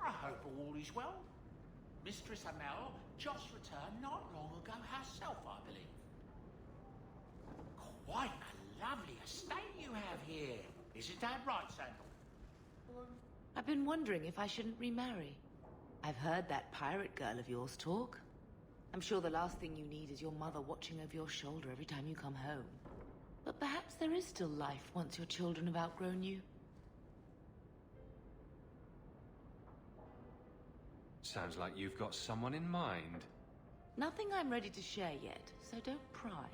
I hope all is well. Mistress Amel just returned not long ago herself, I believe. Quite a lovely estate you have here. Isn't that right, Sandal? I've been wondering if I shouldn't remarry. I've heard that pirate girl of yours talk. I'm sure the last thing you need is your mother watching over your shoulder every time you come home. But perhaps there is still life once your children have outgrown you. Sounds like you've got someone in mind. Nothing I'm ready to share yet, so don't pry.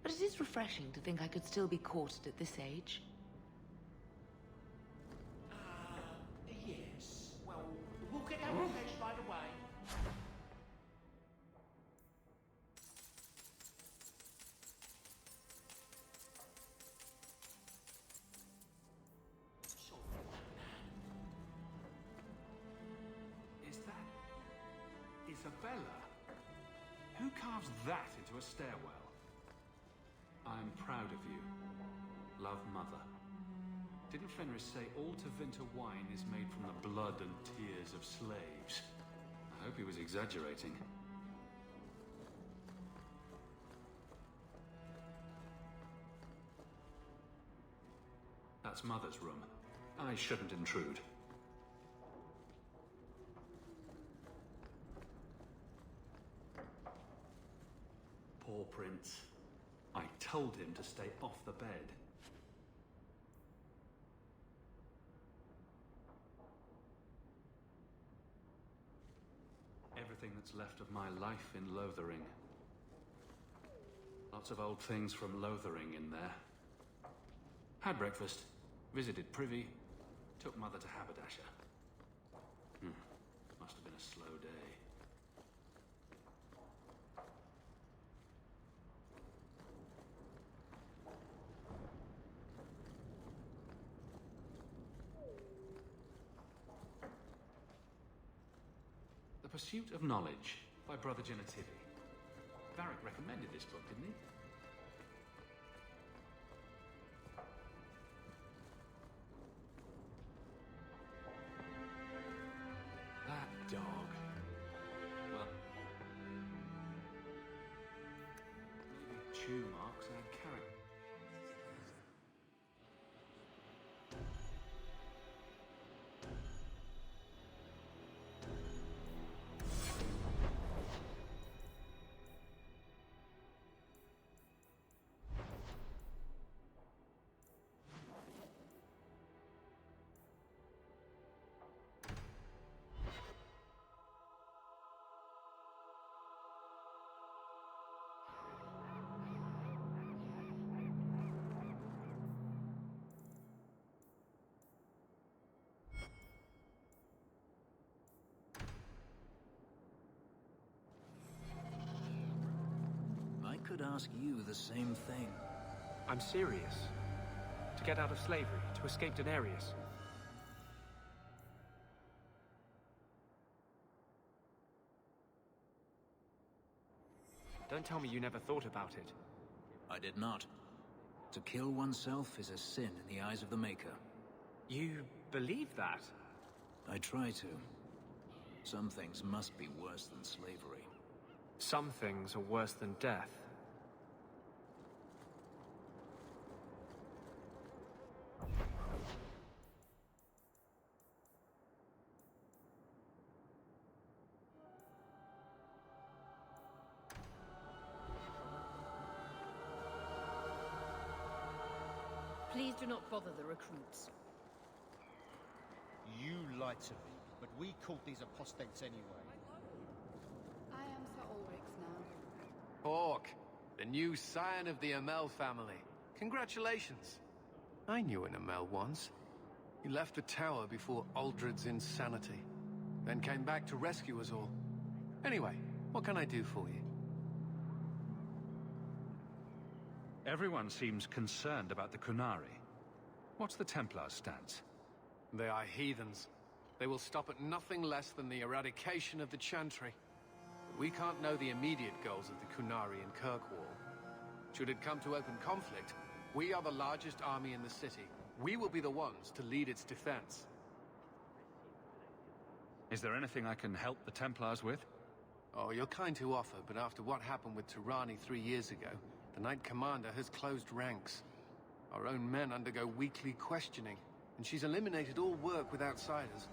But it is refreshing to think I could still be courted at this age. Yes. Well, we'll get out of bed right away. Is that Isabella? Who carves that into a stairwell? I'm proud of you. Love, Mother. Didn't Fenris say all Tevinter wine is made from the blood and tears of slaves? I hope he was exaggerating. That's Mother's room. I shouldn't intrude. Poor Prince. I told him to stay off the bed. Everything that's left of my life in Lothering. Lots of old things from Lothering in there. Had breakfast, visited Privy, took Mother to Haberdasher. Must have been a slow day. The Pursuit of Knowledge by Brother Genetivi. Varric recommended this book, didn't he? That dog. Well, maybe chew marks add character. I could ask you the same thing. I'm serious. To get out of slavery, to escape Daenerys. Don't tell me you never thought about it. I did not. To kill oneself is a sin in the eyes of the Maker. You believe that? I try to. Some things must be worse than slavery. Some things are worse than death. Please do not bother the recruits. You lied to me, but we caught these apostates anyway. I am Sir Ulrich now. Hawk, the new scion of the Amel family. Congratulations. I knew an Amel once. He left the tower before Aldred's insanity, then came back to rescue us all. Anyway, what can I do for you? Everyone seems concerned about the Qunari. What's the Templars' stance? They are heathens. They will stop at nothing less than the eradication of the Chantry. We can't know the immediate goals of the Qunari in Kirkwall. Should it come to open conflict, we are the largest army in the city. We will be the ones to lead its defense. Is there anything I can help the Templars with? Oh, you're kind to offer, but after what happened with Tirani 3 years ago, the Knight Commander has closed ranks. Our own men undergo weekly questioning, and she's eliminated all work with outsiders.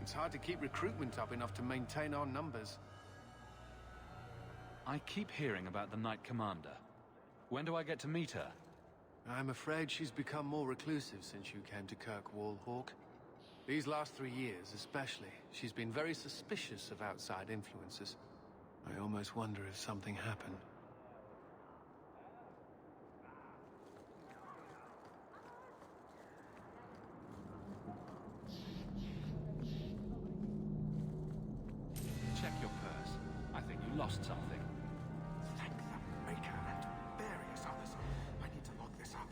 It's hard to keep recruitment up enough to maintain our numbers. I keep hearing about the Knight Commander. When do I get to meet her? I'm afraid she's become more reclusive since you came to Kirkwall, Hawke. These last 3 years, especially, she's been very suspicious of outside influences. I almost wonder if something happened. Check your purse. I think you lost something. Thank the Maker and various others. I need to lock this up.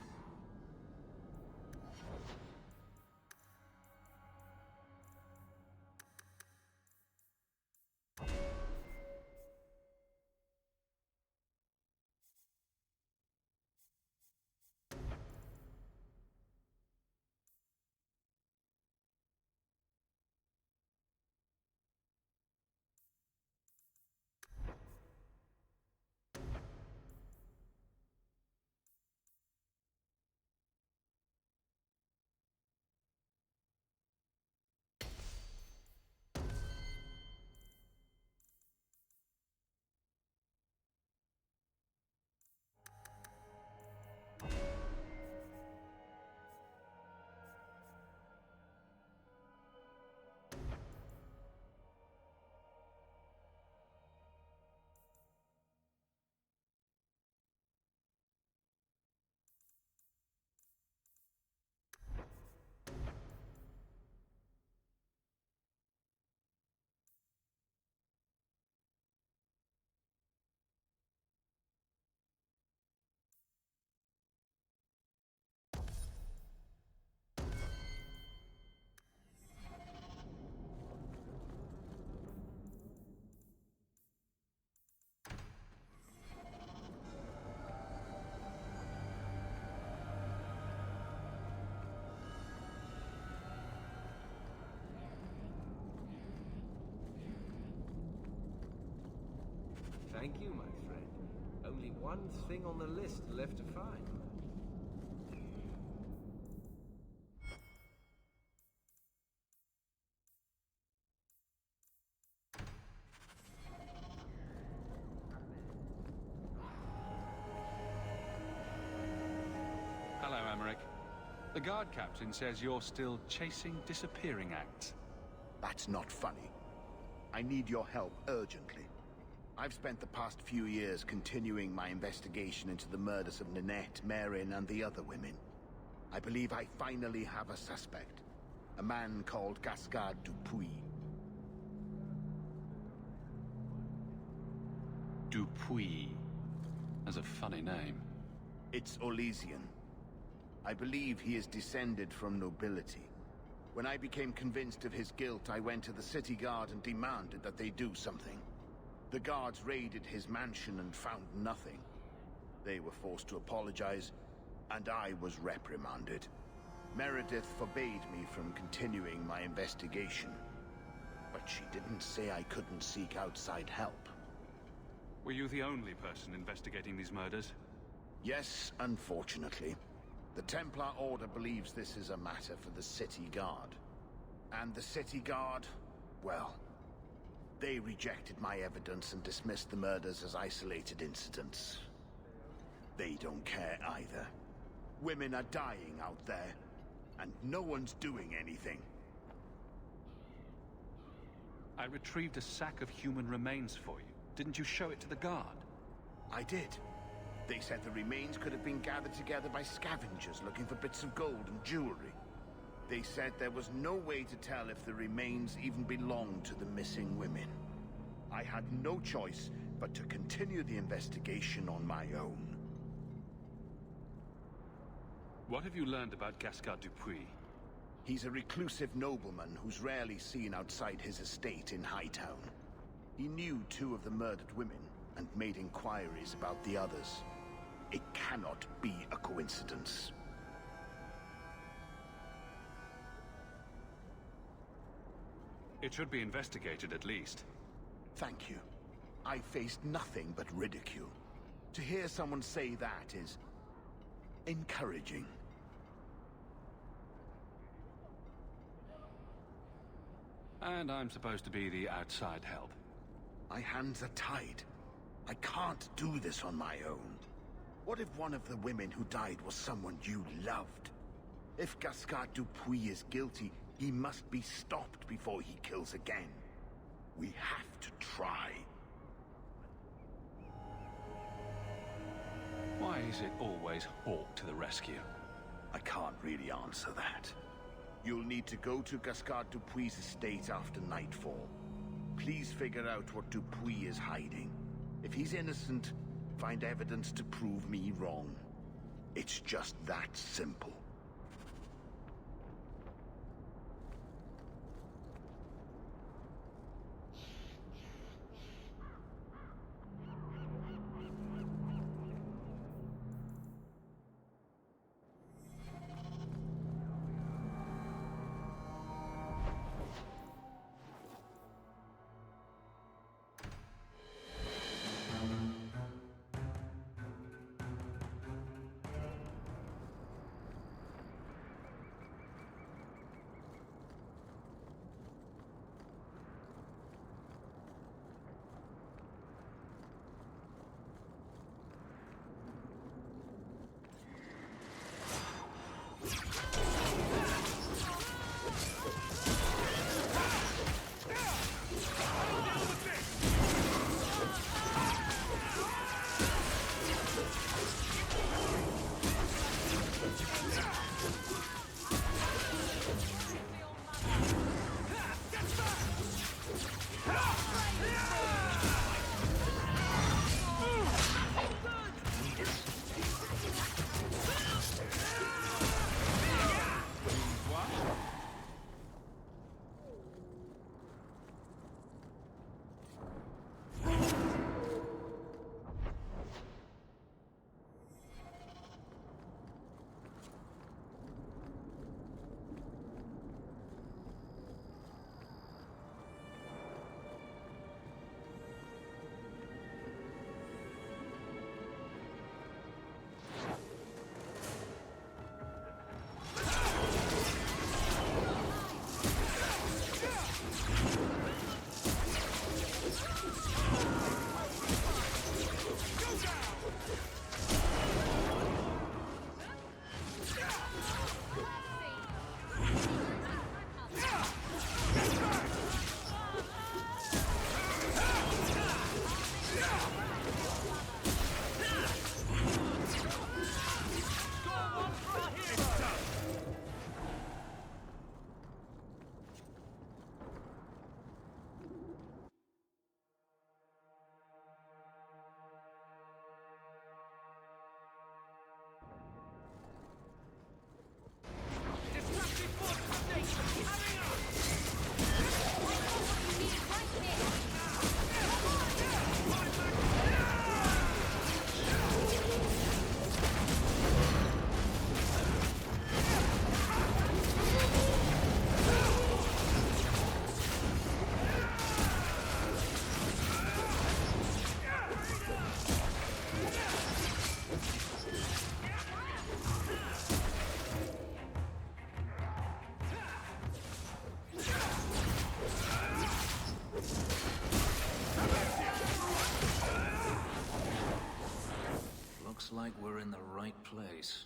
Thank you, my friend. Only one thing on the list left to find. Hello, Emmerich. The guard captain says you're still chasing disappearing acts. That's not funny. I need your help urgently. I've spent the past few years continuing my investigation into the murders of Nanette, Merrin, and the other women. I believe I finally have a suspect. A man called Gascard Dupuis. Dupuis. That's a funny name. It's Orlesian. I believe he is descended from nobility. When I became convinced of his guilt, I went to the city guard and demanded that they do something. The guards raided his mansion and found nothing. They were forced to apologize, and I was reprimanded. Meredith forbade me from continuing my investigation. But she didn't say I couldn't seek outside help. Were you the only person investigating these murders? Yes, unfortunately. The Templar Order believes this is a matter for the City Guard. And the City Guard, well, they rejected my evidence and dismissed the murders as isolated incidents. They don't care either. Women are dying out there, and no one's doing anything. I retrieved a sack of human remains for you. Didn't you show it to the guard? I did. They said the remains could have been gathered together by scavengers looking for bits of gold and jewelry. They said there was no way to tell if the remains even belonged to the missing women. I had no choice but to continue the investigation on my own. What have you learned about Gascard Dupuis? He's a reclusive nobleman who's rarely seen outside his estate in Hightown. He knew 2 of the murdered women and made inquiries about the others. It cannot be a coincidence. It should be investigated at least. Thank you. I faced nothing but ridicule. To hear someone say that is encouraging. And I'm supposed to be the outside help. My hands are tied. I can't do this on my own. What if one of the women who died was someone you loved? If Gascard Dupuis is guilty, he must be stopped before he kills again. We have to try. Why is it always Hawke to the rescue? I can't really answer that. You'll need to go to Gascard Dupuis' estate after nightfall. Please figure out what Dupuis is hiding. If he's innocent, find evidence to prove me wrong. It's just that simple. Looks like we're in the right place.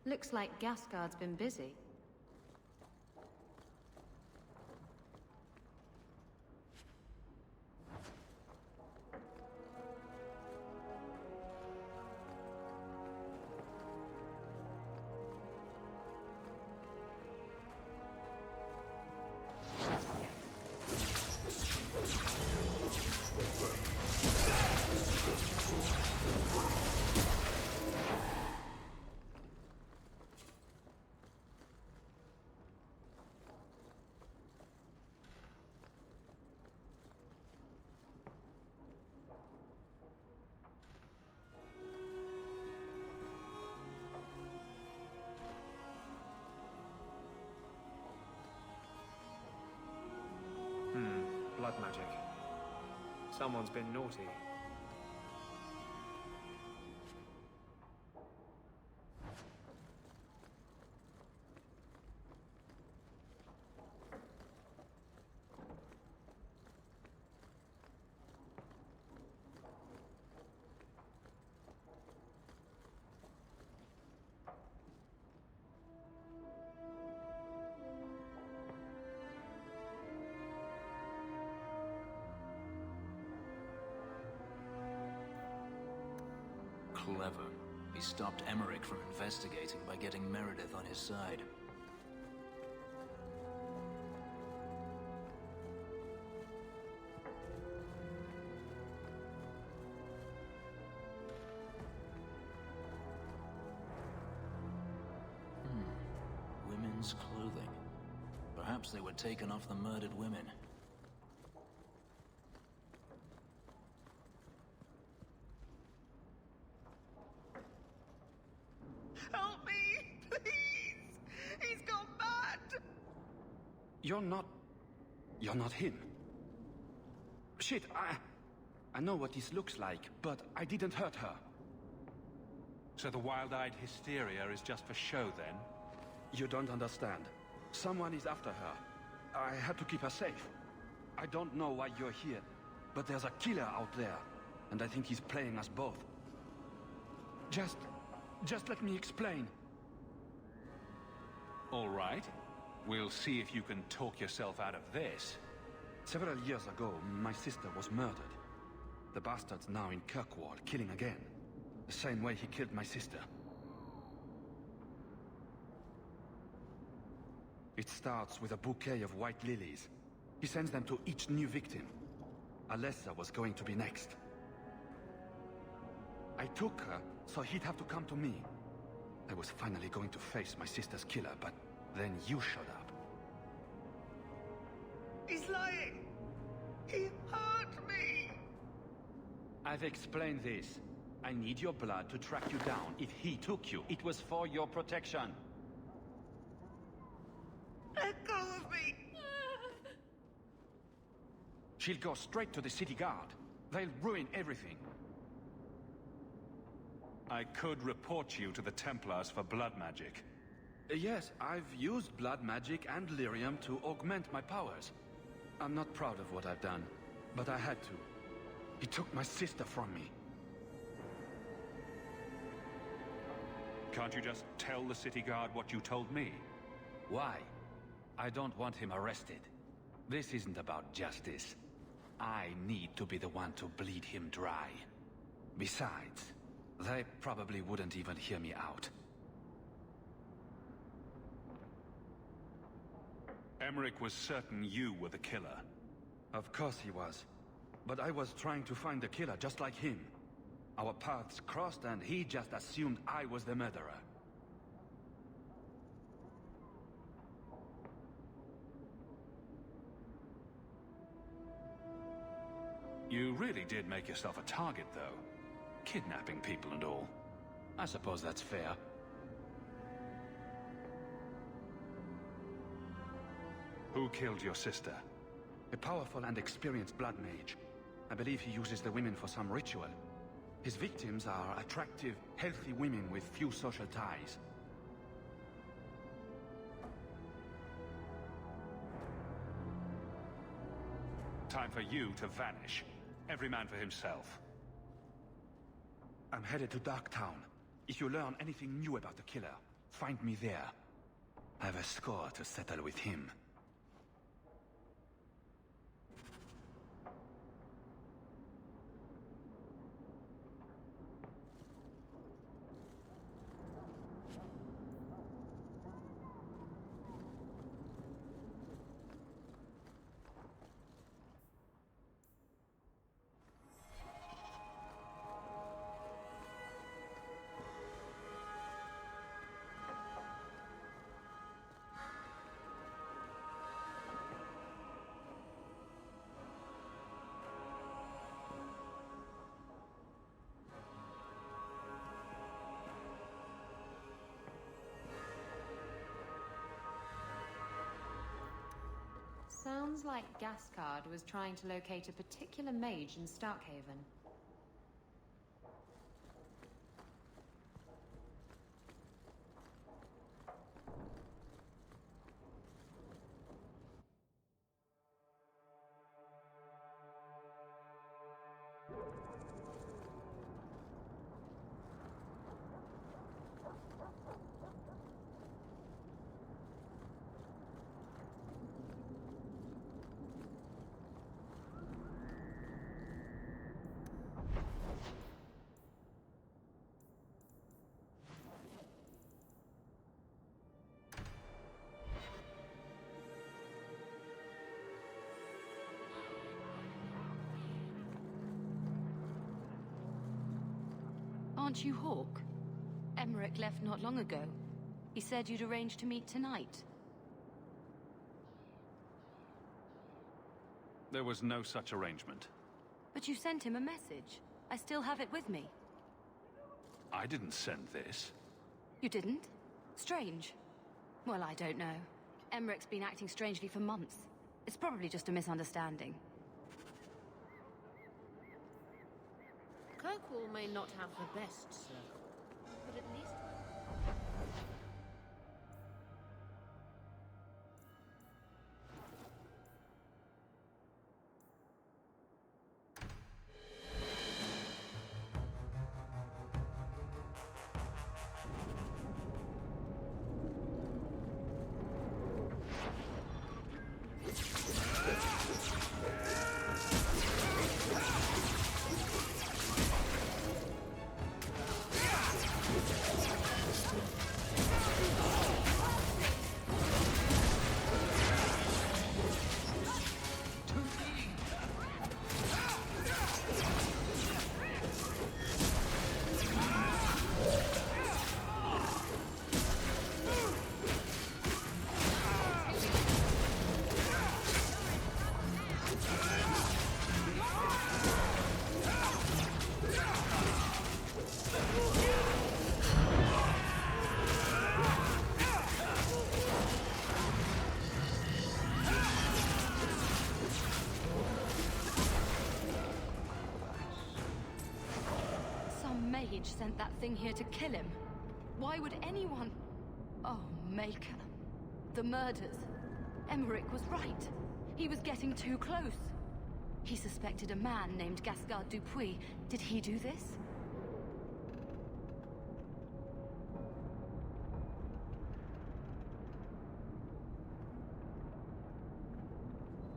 Looks like Gasgard's been busy. Blood magic. Someone's been naughty. Clever. He stopped Emmerich from investigating by getting Meredith on his side. Women's clothing. Perhaps they were taken off the murdered women. Help me, please! He's gone mad! You're not him. Shit, I know what this looks like, but I didn't hurt her. So the wild-eyed hysteria is just for show, then? You don't understand. Someone is after her. I had to keep her safe. I don't know why you're here, but there's a killer out there, and I think he's playing us both. Just let me explain. All right. We'll see if you can talk yourself out of this. Several years ago, my sister was murdered. The bastard's now in Kirkwall, killing again. The same way he killed my sister. It starts with a bouquet of white lilies. He sends them to each new victim. Alessa was going to be next. I took her, so he'd have to come to me. I was finally going to face my sister's killer, but then you showed up. He's lying! He hurt me! I've explained this. I need your blood to track you down. If he took you, it was for your protection. Let go of me! She'll go straight to the city guard. They'll ruin everything. I could report you to the Templars for blood magic. Yes, I've used blood magic and lyrium to augment my powers. I'm not proud of what I've done, but I had to. He took my sister from me. Can't you just tell the city guard what you told me? Why? I don't want him arrested. This isn't about justice. I need to be the one to bleed him dry. Besides, they probably wouldn't even hear me out. Emmerich was certain you were the killer. Of course he was. But I was trying to find the killer just like him. Our paths crossed and he just assumed I was the murderer. You really did make yourself a target, though. Kidnapping people and all. I suppose that's fair. Who killed your sister? A powerful and experienced blood mage. I believe he uses the women for some ritual. His victims are attractive, healthy women with few social ties. Time for you to vanish. Every man for himself. I'm headed to Darktown. If you learn anything new about the killer, Find me there. I have a score to settle with him. Sounds like Gascard was trying to locate a particular mage in Starkhaven. Aren't you Hawk? Emmerich left not long ago. He said you'd arranged to meet tonight. There was no such arrangement. But you sent him a message. I still have it with me. I didn't send this. You didn't? Strange. Well, I don't know. Emmerich's been acting strangely for months. It's probably just a misunderstanding. Kirkwall may not have the best circle, but at least... Mage sent that thing here to kill him. Why would anyone... Oh, Maker. The murders. Emmerich was right. He was getting too close. He suspected a man named Gascard Dupuis. Did he do this?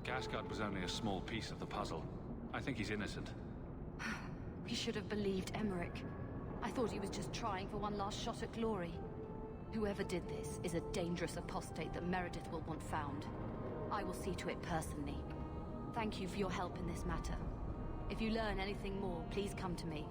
Gascard was only a small piece of the puzzle. I think he's innocent. He should have believed Emmerich. I thought he was just trying for one last shot at glory. Whoever did this is a dangerous apostate that Meredith will want found. I will see to it personally. Thank you for your help in this matter. If you learn anything more, please come to me.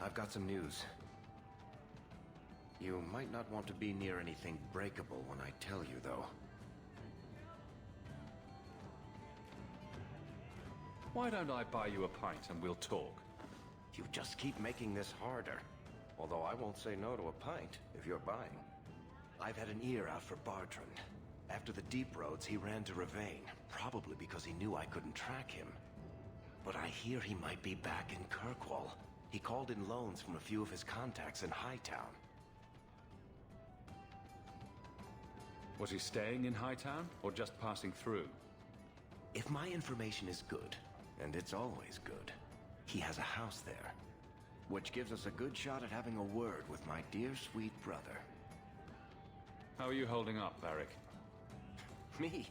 I've got some news. You might not want to be near anything breakable when I tell you, though. Why don't I buy you a pint and we'll talk? You just keep making this harder. Although I won't say no to a pint, if you're buying. I've had an ear out for Bartrand. After the Deep Roads, he ran to Ravain, probably because he knew I couldn't track him. But I hear he might be back in Kirkwall. He called in loans from a few of his contacts in Hightown. Was he staying in Hightown, or just passing through? If my information is good, and it's always good, he has a house there. Which gives us a good shot at having a word with my dear sweet brother. How are you holding up, Varric? Me?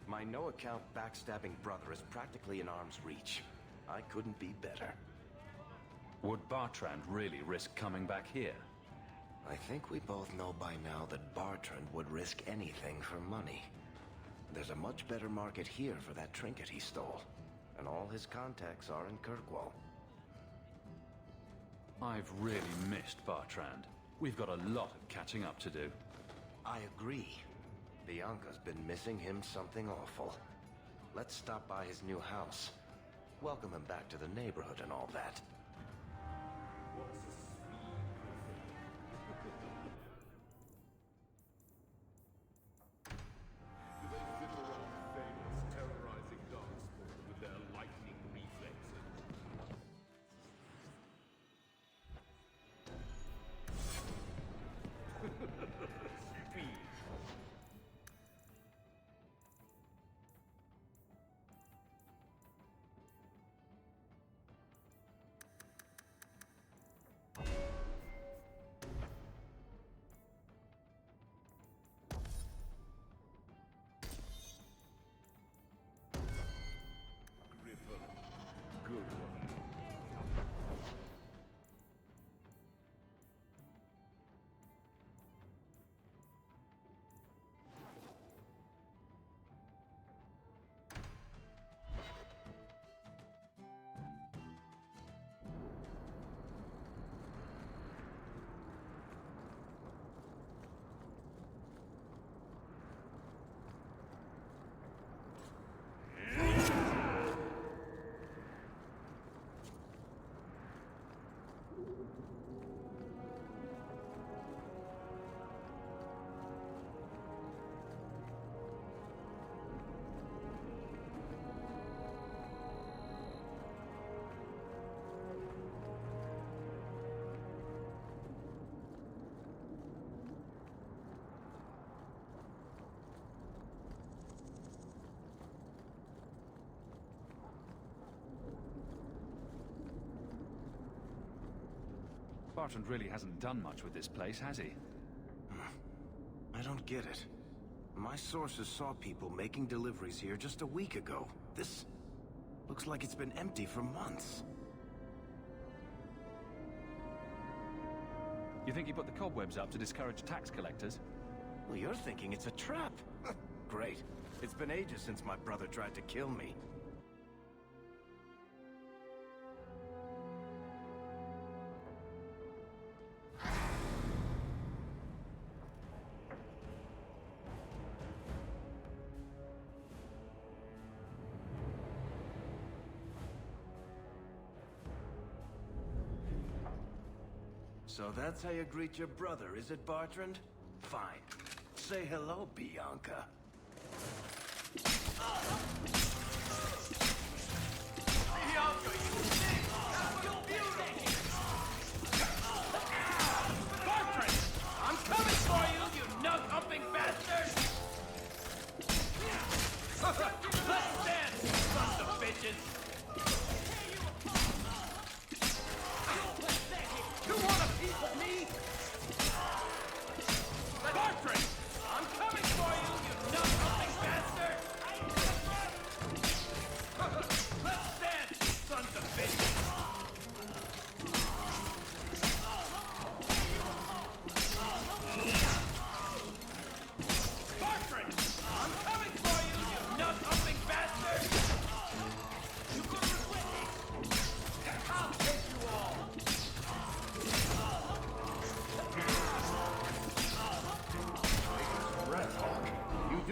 My no-account backstabbing brother is practically in arm's reach. I couldn't be better. Would Bartrand really risk coming back here? I think we both know by now that Bartrand would risk anything for money. There's a much better market here for that trinket he stole. And all his contacts are in Kirkwall. I've really missed Bartrand. We've got a lot of catching up to do. I agree. Bianca's been missing him something awful. Let's stop by his new house. Welcome him back to the neighborhood and all that. Bartrand really hasn't done much with this place, has he? I don't get it. My sources saw people making deliveries here just a week ago. This looks like it's been empty for months. You think he put the cobwebs up to discourage tax collectors? Well, you're thinking it's a trap. Great. It's been ages since my brother tried to kill me. So that's how you greet your brother, is it, Bartrand? Fine. Say hello, Bianca. Bianca, you think that was beautiful! Bartrand! I'm coming for you, you nug-humping bastard! Let's dance, sons of bitches! You want a piece of me? Bartrand! I'm coming for you, you nut-humping bastard!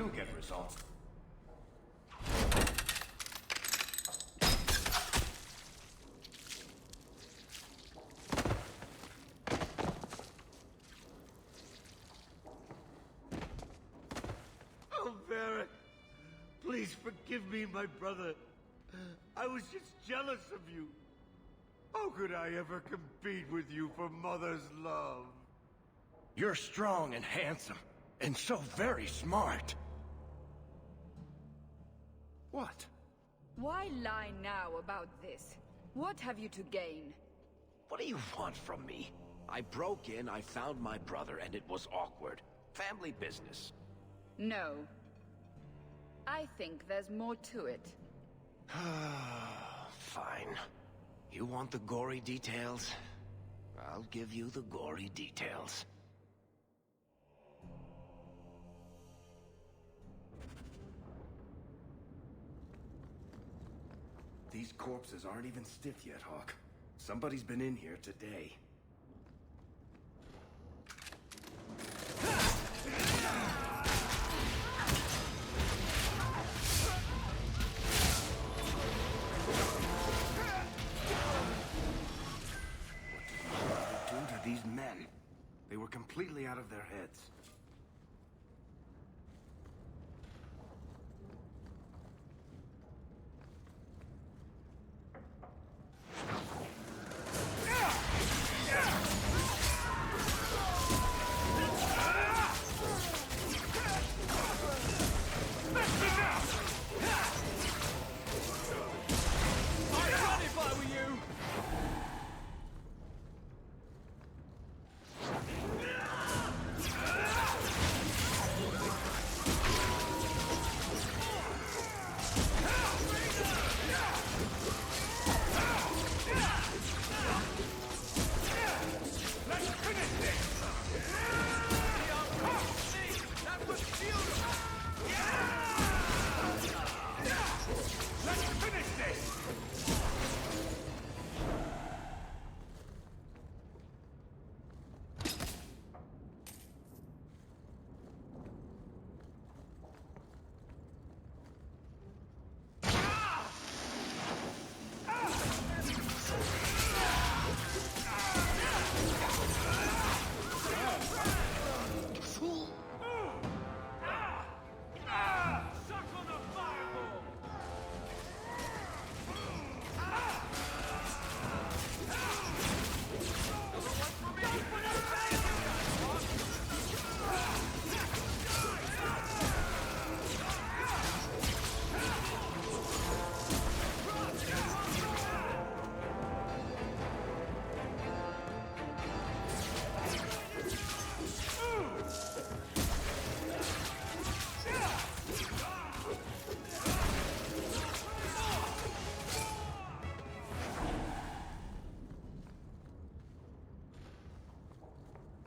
do get results. Oh, Varric, please forgive me, my brother. I was just jealous of you. How could I ever compete with you for Mother's love? You're strong and handsome, and so very smart. What? Why lie now about this? What have you to gain? What do you want from me? I broke in, I found my brother, and it was awkward. Family business. No. I think there's more to it. Fine. You want the gory details? I'll give you the gory details. These corpses aren't even stiff yet, Hawk. Somebody's been in here today. These men. They were completely out of their heads.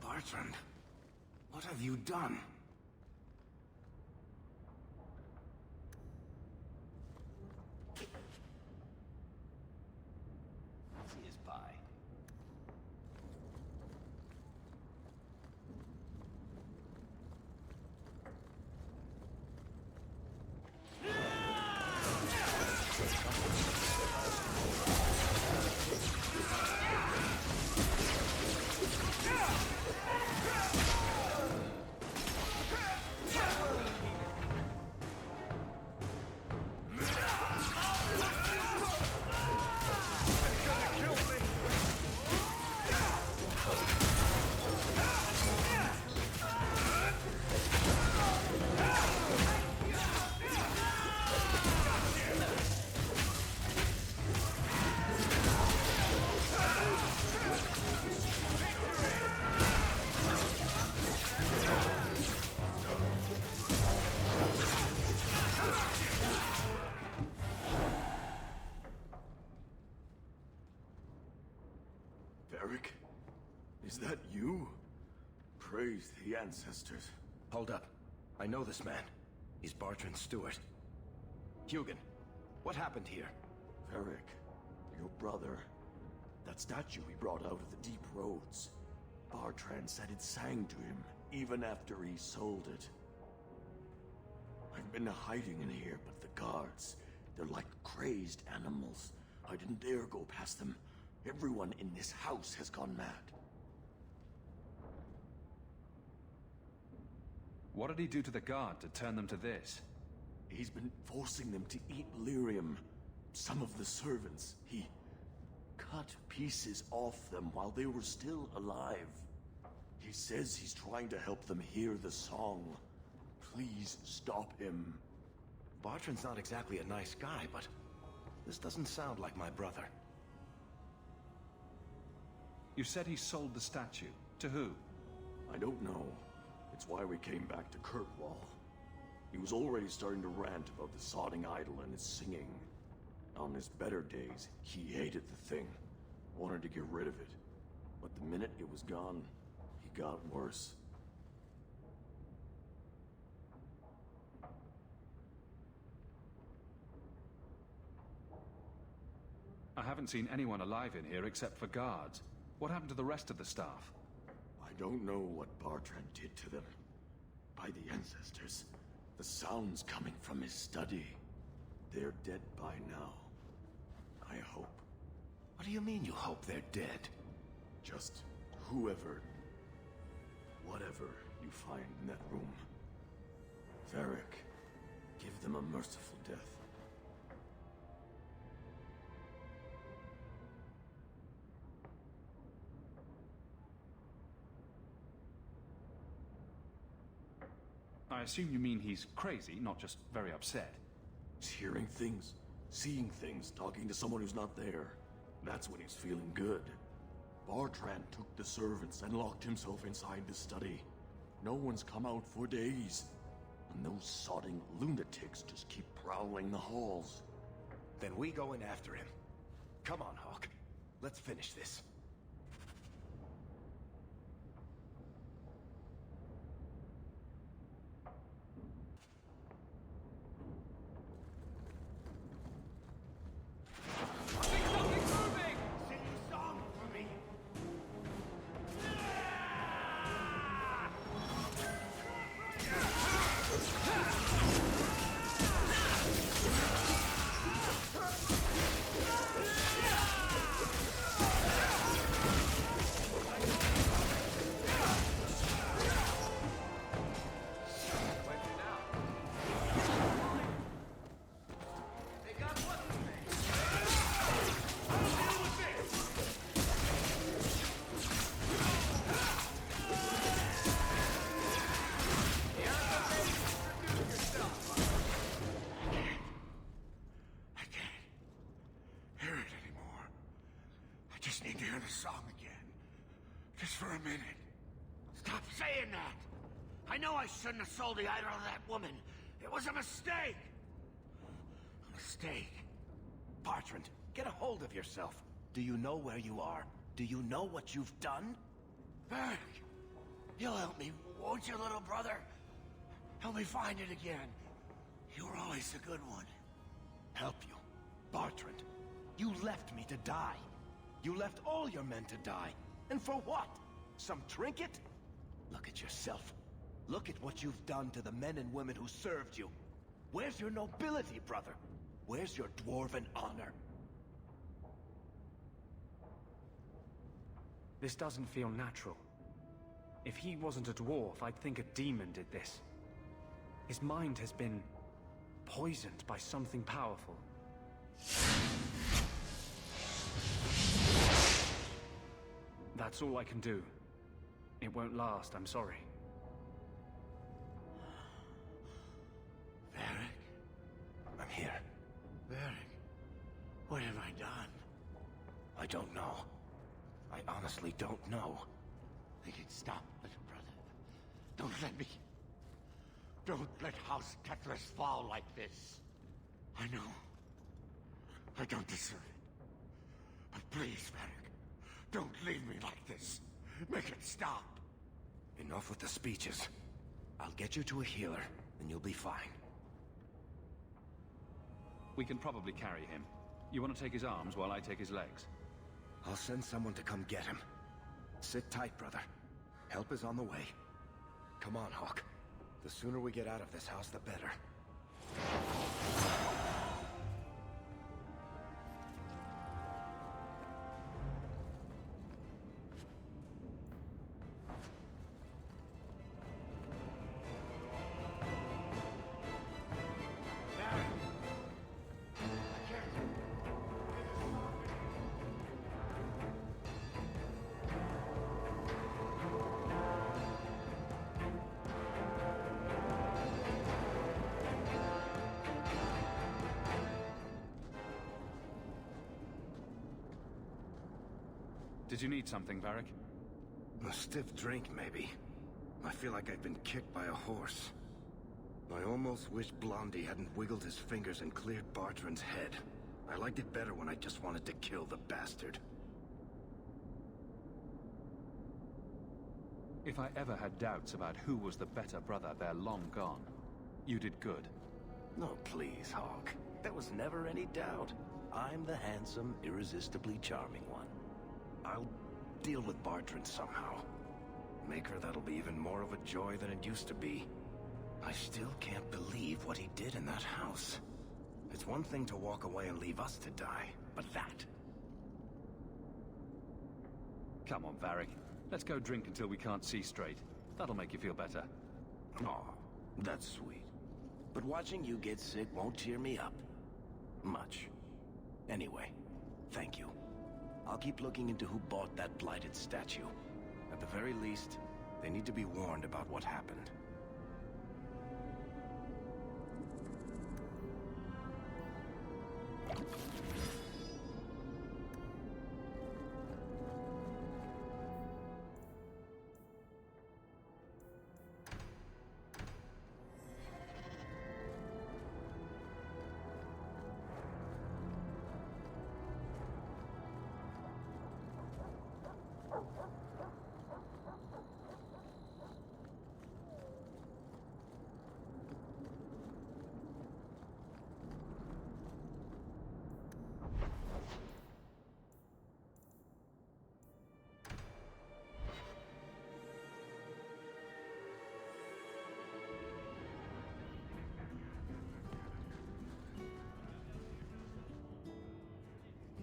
Bertrand, what have you done? See his pie. Varric? Is that you? Praise the ancestors. Hold up. I know this man. He's Bartrand Stewart. Hugin, what happened here? Varric, your brother. That statue he brought out of the deep roads. Bartrand said it sang to him, even after he sold it. been hiding in here, but the guards, they're like crazed animals. I didn't dare go past them. Everyone in this house has gone mad. What did he do to the guard to turn them to this? He's been forcing them to eat lyrium. Some of the servants, he cut pieces off them while they were still alive. He says he's trying to help them hear the song. Please stop him. Bartrand's not exactly a nice guy, but this doesn't sound like my brother. You said he sold the statue. To who? I don't know. It's why we came back to Kirkwall. He was already starting to rant about the sodding idol and its singing. On his better days, he hated the thing. Wanted to get rid of it. But the minute it was gone, he got worse. I haven't seen anyone alive in here except for guards. What happened to the rest of the staff? I don't know what Bartrand did to them. By the ancestors, the sounds coming from his study. They're dead by now. I hope. What do you mean you hope they're dead? Just whoever, whatever you find in that room. Varric, give them a merciful death. I assume you mean he's crazy, not just very upset. He's hearing things, seeing things, talking to someone who's not there. That's when he's feeling good. Bartrand took the servants and locked himself inside the study. No one's come out for days. And those sodding lunatics just keep prowling the halls. Then we go in after him. Come on, Hawke. Let's finish this. I shouldn't have sold the idol to that woman. It was a mistake. A mistake. Bartrand, get a hold of yourself. Do you know where you are? Do you know what you've done? Varric, you'll help me, won't you, little brother? Help me find it again. You were always a good one. Help you? Bartrand, you left me to die. You left all your men to die. And for what? Some trinket? Look at yourself. Look at what you've done to the men and women who served you. Where's your nobility, brother? Where's your dwarven honor? This doesn't feel natural. If he wasn't a dwarf, I'd think a demon did this. His mind has been poisoned by something powerful. That's all I can do. It won't last, I'm sorry. Varric? I'm here. Varric, what have I done? I don't know. I honestly don't know. They can stop, little brother. Don't let me... Don't let House Kethris fall like this. I know. I don't deserve it. But please, Varric, don't leave me like this. Make it stop. Enough with the speeches. I'll get you to a healer, and you'll be fine. We can probably carry him. You want to take his arms while I take his legs? I'll send someone to come get him. Sit tight, brother. Help is on the way. Come on, Hawke. The sooner we get out of this house, the better. Did you need something, Varric? A stiff drink, maybe. I feel like I've been kicked by a horse. I almost wish Blondie hadn't wiggled his fingers and cleared Bartrand's head. I liked it better when I just wanted to kill the bastard. If I ever had doubts about who was the better brother, they're long gone. You did good. No, please, Hawk. There was never any doubt. I'm the handsome, irresistibly charming one. I'll deal with Bartrand somehow. Make her that'll be even more of a joy than it used to be. I still can't believe what he did in that house. It's one thing to walk away and leave us to die, but that... Come on, Varric. Let's go drink until we can't see straight. That'll make you feel better. Aw, that's sweet. But watching you get sick won't cheer me up. Much. Anyway, thank you. I'll keep looking into who bought that blighted statue. At the very least, they need to be warned about what happened.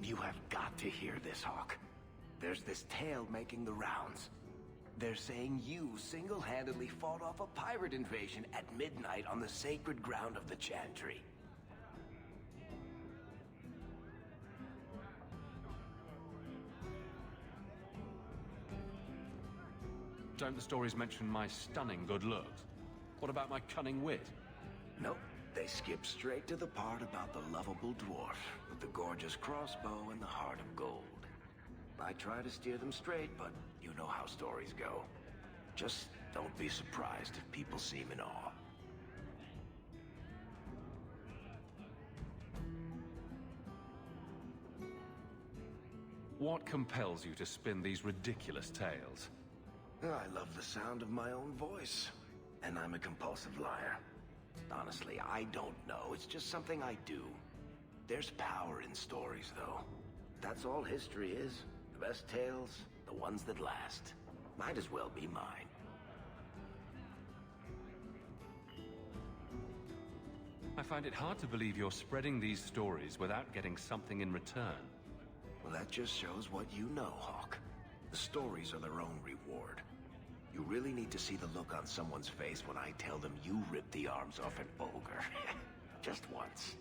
You have got to hear this, Hawk. There's this tale making the rounds. They're saying you single-handedly fought off a pirate invasion at midnight on the sacred ground of the Chantry. Don't the stories mention my stunning good looks? What about my cunning wit? Nope. They skip straight to the part about the lovable dwarf with the gorgeous crossbow and the heart of gold. I try to steer them straight, but you know how stories go. Just don't be surprised if people seem in awe. What compels you to spin these ridiculous tales? I love the sound of my own voice, and I'm a compulsive liar. Honestly, I don't know. It's just something I do. There's power in stories, though. That's all history is. The best tales, the ones that last. Might as well be mine. I find it hard to believe you're spreading these stories without getting something in return. Well, that just shows what you know, Hawk. The stories are their own reward. You really need to see the look on someone's face when I tell them you ripped the arms off an ogre. Just once.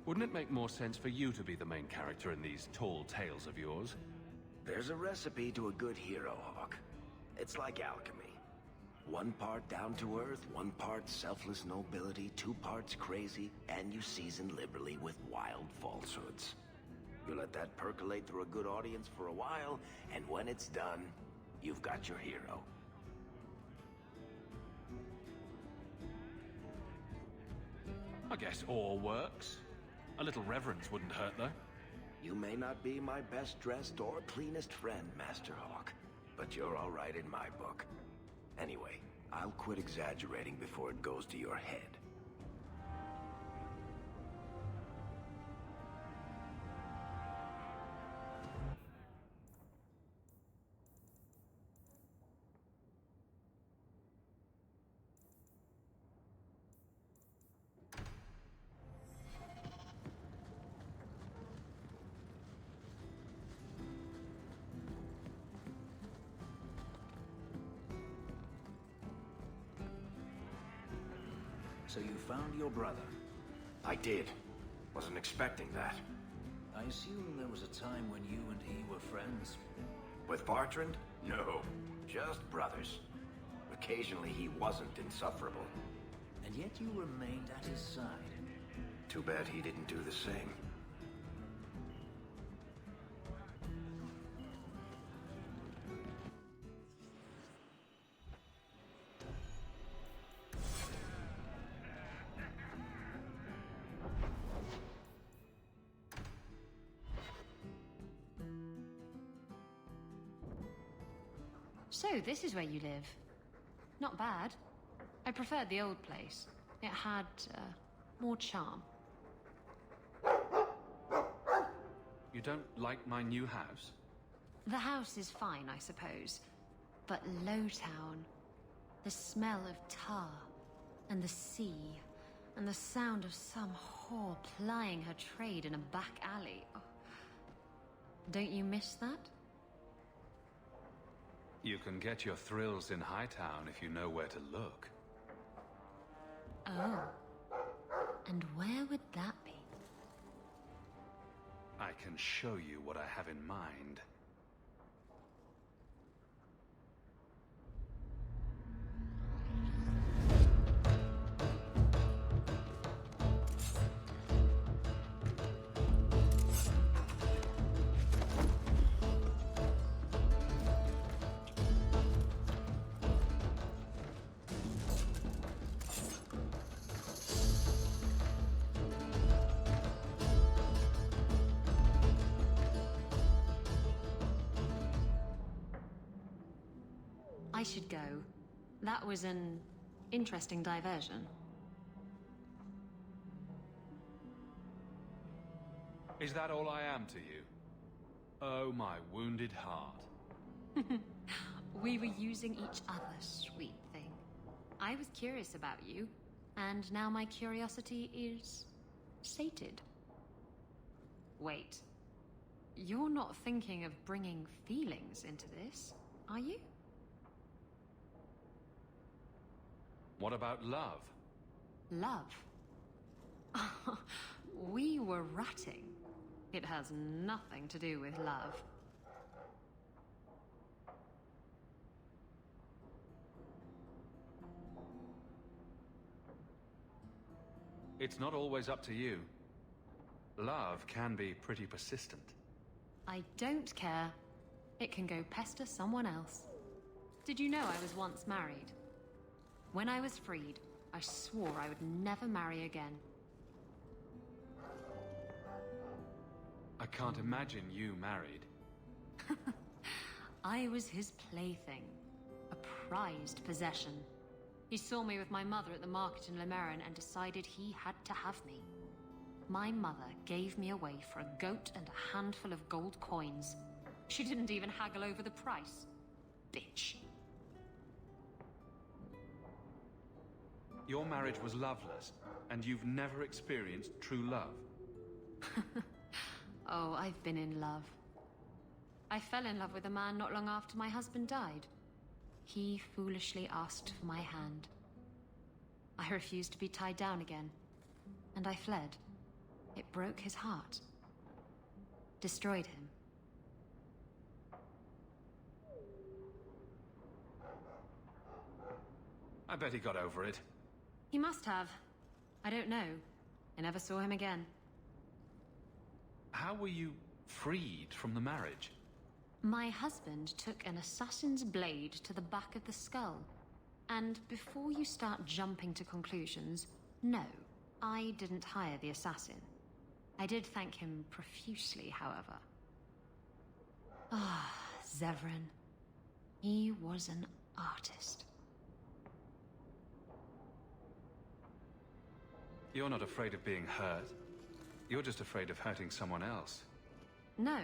Wouldn't it make more sense for you to be the main character in these tall tales of yours? There's a recipe to a good hero, Hawk. It's like alchemy. One part down to earth, one part selfless nobility, 2 parts crazy, and you season liberally with wild falsehoods. You let that percolate through a good audience for a while, and when it's done, you've got your hero. I guess all works. A little reverence wouldn't hurt, though. You may not be my best-dressed or cleanest friend, Master Hawk, but you're all right in my book. Anyway, I'll quit exaggerating before it goes to your head. So you found your brother. I did. Wasn't expecting that. I assume there was a time when you and he were friends. With Bartrand? No. Just brothers. Occasionally he wasn't insufferable. And yet you remained at his side. Too bad he didn't do the same. So, this is where you live. Not bad. I preferred the old place. It had, more charm. You don't like my new house? The house is fine, I suppose. But Lowtown... the smell of tar, and the sea, and the sound of some whore plying her trade in a back alley. Oh. Don't you miss that? You can get your thrills in Hightown if you know where to look. Oh. And where would that be? I can show you what I have in mind. I should go. That was an interesting diversion. Is that all I am to you? Oh, my wounded heart. We were using each other, sweet thing. I was curious about you, and now my curiosity is sated. Wait. You're not thinking of bringing feelings into this, are you? What about love? Love? We were ratting. It has nothing to do with love. It's not always up to you. Love can be pretty persistent. I don't care. It can go pester someone else. Did you know I was once married? When I was freed, I swore I would never marry again. I can't imagine you married. I was his plaything. A prized possession. He saw me with my mother at the market in Lemerin and decided he had to have me. My mother gave me away for a goat and a handful of gold coins. She didn't even haggle over the price. Bitch. Your marriage was loveless, and you've never experienced true love. Oh, I've been in love. I fell in love with a man not long after my husband died. He foolishly asked for my hand. I refused to be tied down again, and I fled. It broke his heart. Destroyed him. I bet he got over it. He must have. I don't know. I never saw him again. How were you freed from the marriage? My husband took an assassin's blade to the back of the skull. And before you start jumping to conclusions, no, I didn't hire the assassin. I did thank him profusely, however. Ah, Zevran. He was an artist. You're not afraid of being hurt. You're just afraid of hurting someone else. No,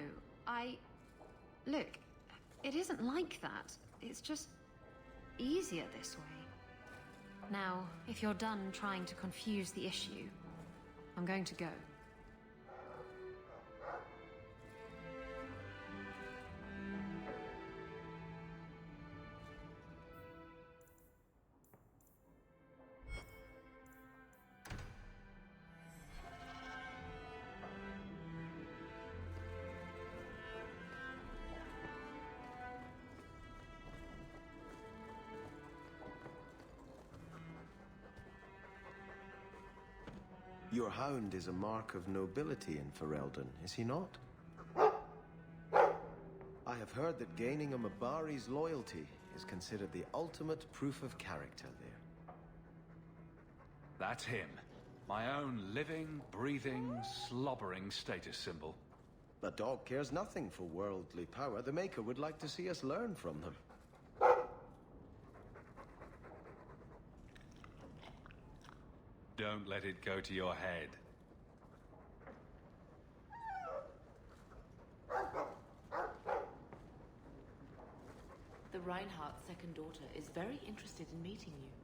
Look, it isn't like that. It's just easier this way. Now, if you're done trying to confuse the issue, I'm going to go. Your hound is a mark of nobility in Ferelden, is he not? I have heard that gaining a Mabari's loyalty is considered the ultimate proof of character there. That's him. My own living, breathing, slobbering status symbol. The dog cares nothing for worldly power. The Maker would like to see us learn from them. Don't let it go to your head. The Reinhardt's second daughter is very interested in meeting you.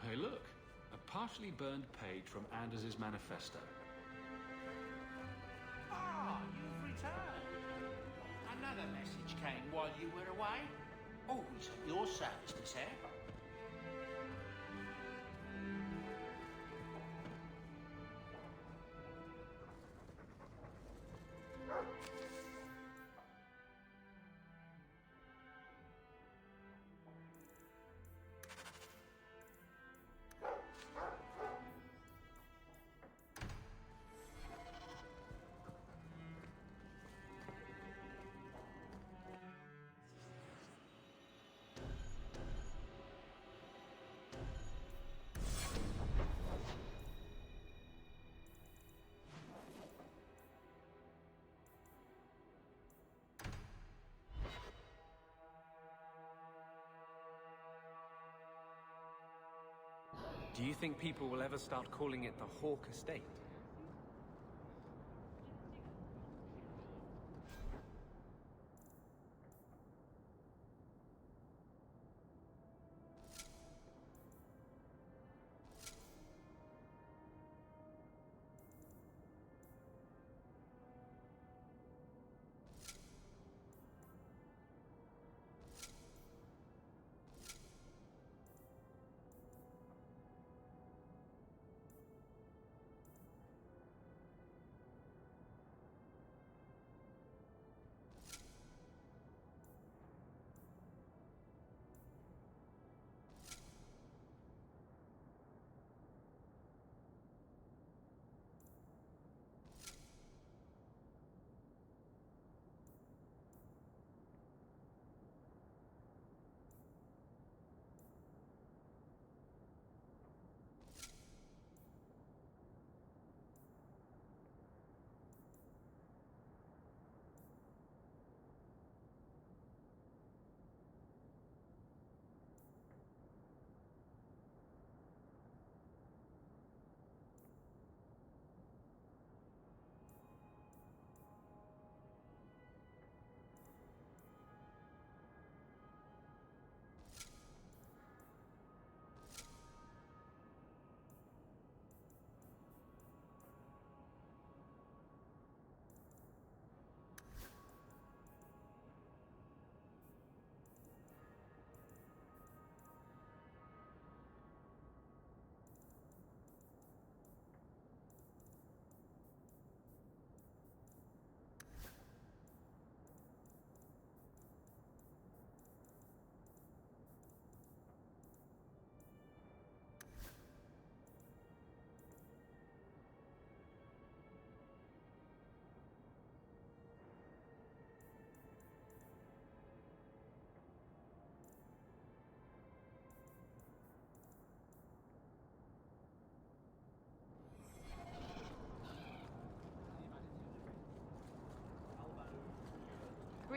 Hey, look. A partially burned page from Anders' manifesto. Ah, you've returned. Another message came while you were away. Always at your service, Miss Eyre. Do you think people will ever start calling it the Hawk Estate?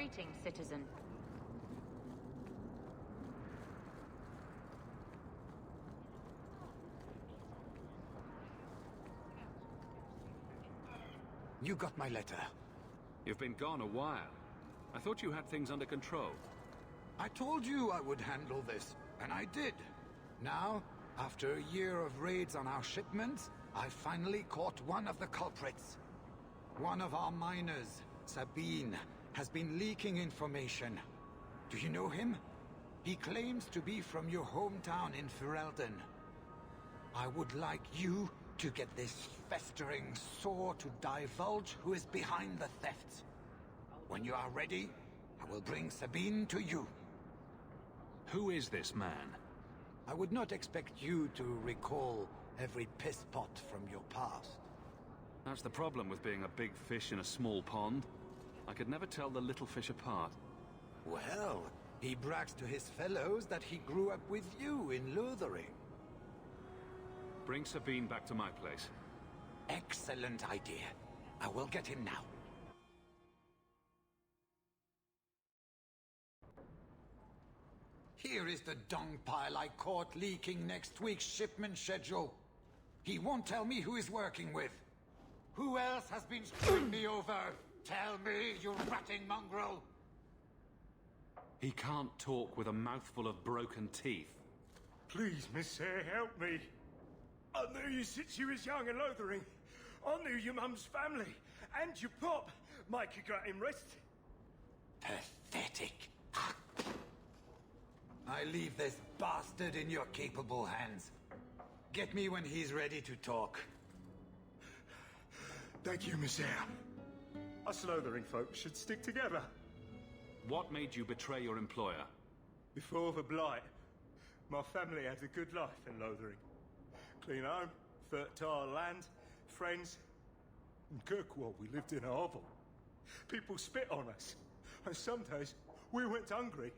Greetings, citizen. You got my letter. You've been gone a while. I thought you had things under control. I told you I would handle this, and I did. Now, after a year of raids on our shipments, I finally caught one of the culprits. One of our miners, Sabine, has been leaking information. Do you know him? He claims to be from your hometown in Ferelden. I would like you to get this festering sore to divulge who is behind the thefts. When you are ready, I will bring Sabine to you. Who is this man? I would not expect you to recall every piss pot from your past. That's the problem with being a big fish in a small pond. I could never tell the little fish apart. Well, he brags to his fellows that he grew up with you in Lothering. Bring Sabine back to my place. Excellent idea. I will get him now. Here is the dung pile I caught leaking next week's shipment schedule. He won't tell me who he's working with. Who else has been screwing me over? Tell me, you ratting mongrel! He can't talk with a mouthful of broken teeth. Please, Miss Hare, help me. I knew you since you was young and Lothering. I knew your mum's family, and your pop. Mike got him rest. Pathetic. I leave this bastard in your capable hands. Get me when he's ready to talk. Thank you, Miss Hare. Us Lothering folk should stick together. What made you betray your employer? Before the Blight, my family had a good life in Lothering. Clean home, fertile land, friends. In Kirkwall, we lived in a hovel. People spit on us, and some days we went hungry.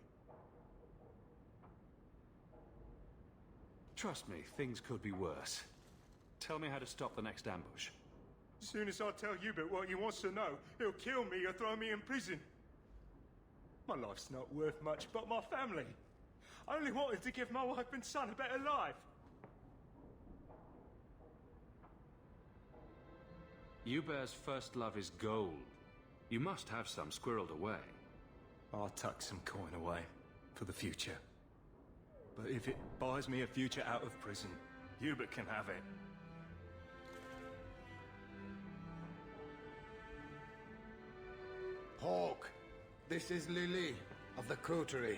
Trust me, things could be worse. Tell me how to stop the next ambush. As soon as I tell Hubert what he wants to know, he'll kill me or throw me in prison. My life's not worth much, but my family. I only wanted to give my wife and son a better life. Hubert's first love is gold. You must have some squirreled away. I'll tuck some coin away for the future. But if it buys me a future out of prison, Hubert can have it. Hawk, this is Lily of the Coterie.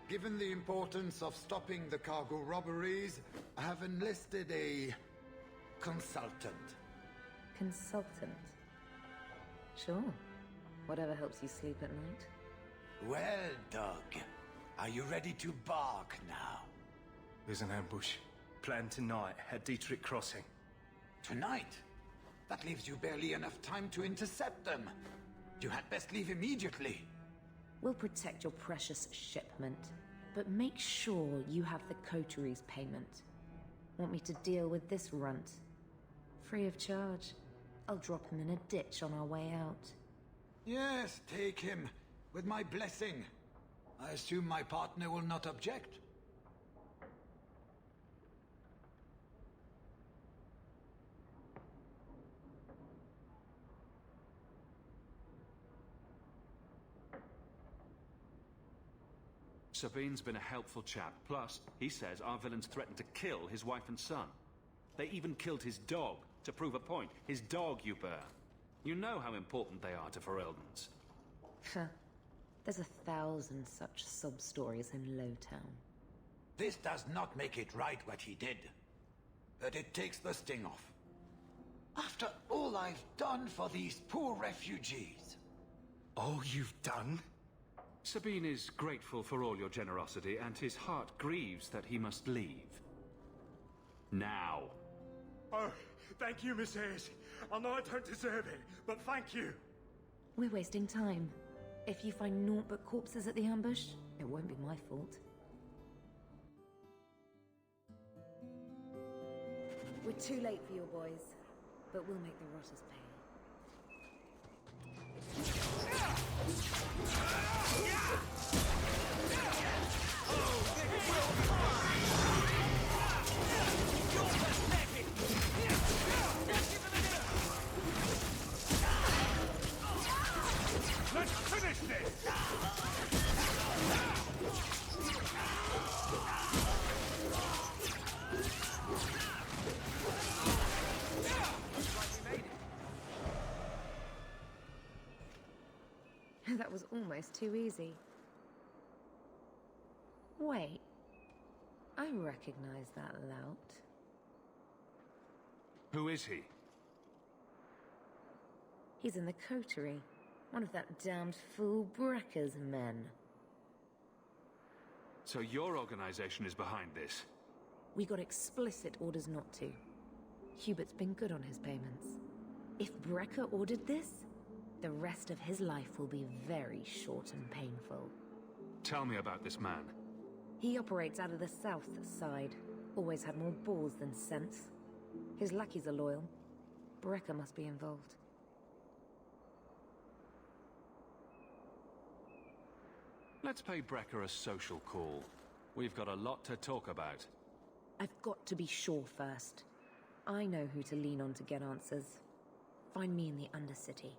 Given the importance of stopping the cargo robberies, I have enlisted a consultant. Consultant? Sure. Whatever helps you sleep at night. Well, Doug, are you ready to bark now? There's an ambush planned tonight at Dietrich Crossing. Tonight? That leaves you barely enough time to intercept them. You had best leave immediately. We'll protect your precious shipment, but make sure you have the coterie's payment. Want me to deal with this runt? Free of charge. I'll drop him in a ditch on our way out. Yes, take him, with my blessing. I assume my partner will not object. Sabine's been a helpful chap. Plus, he says our villains threatened to kill his wife and son. They even killed his dog to prove a point. His dog, Hubert. You know how important they are to Fereldans. There's 1,000 such sub-stories in Lowtown. This does not make it right what he did. But it takes the sting off. After all I've done for these poor refugees. All you've done? Sabine is grateful for all your generosity, and his heart grieves that he must leave. Now. Oh, thank you, Miss Hayes. I know I don't deserve it, but thank you. We're wasting time. If you find naught but corpses at the ambush, it won't be my fault. We're too late for your boys, but we'll make the rotters pay. That was almost too easy. Wait. I recognize that lout. Who is he? He's in the coterie. One of that damned fool Brekka's men. So your organization is behind this? We got explicit orders not to. Hubert's been good on his payments. If Brekka ordered this, the rest of his life will be very short and painful. Tell me about this man. He operates out of the south side. Always had more balls than sense. His lackeys are loyal. Brekka must be involved. Let's pay Brekka a social call. We've got a lot to talk about. I've got to be sure first. I know who to lean on to get answers. Find me in the Undercity.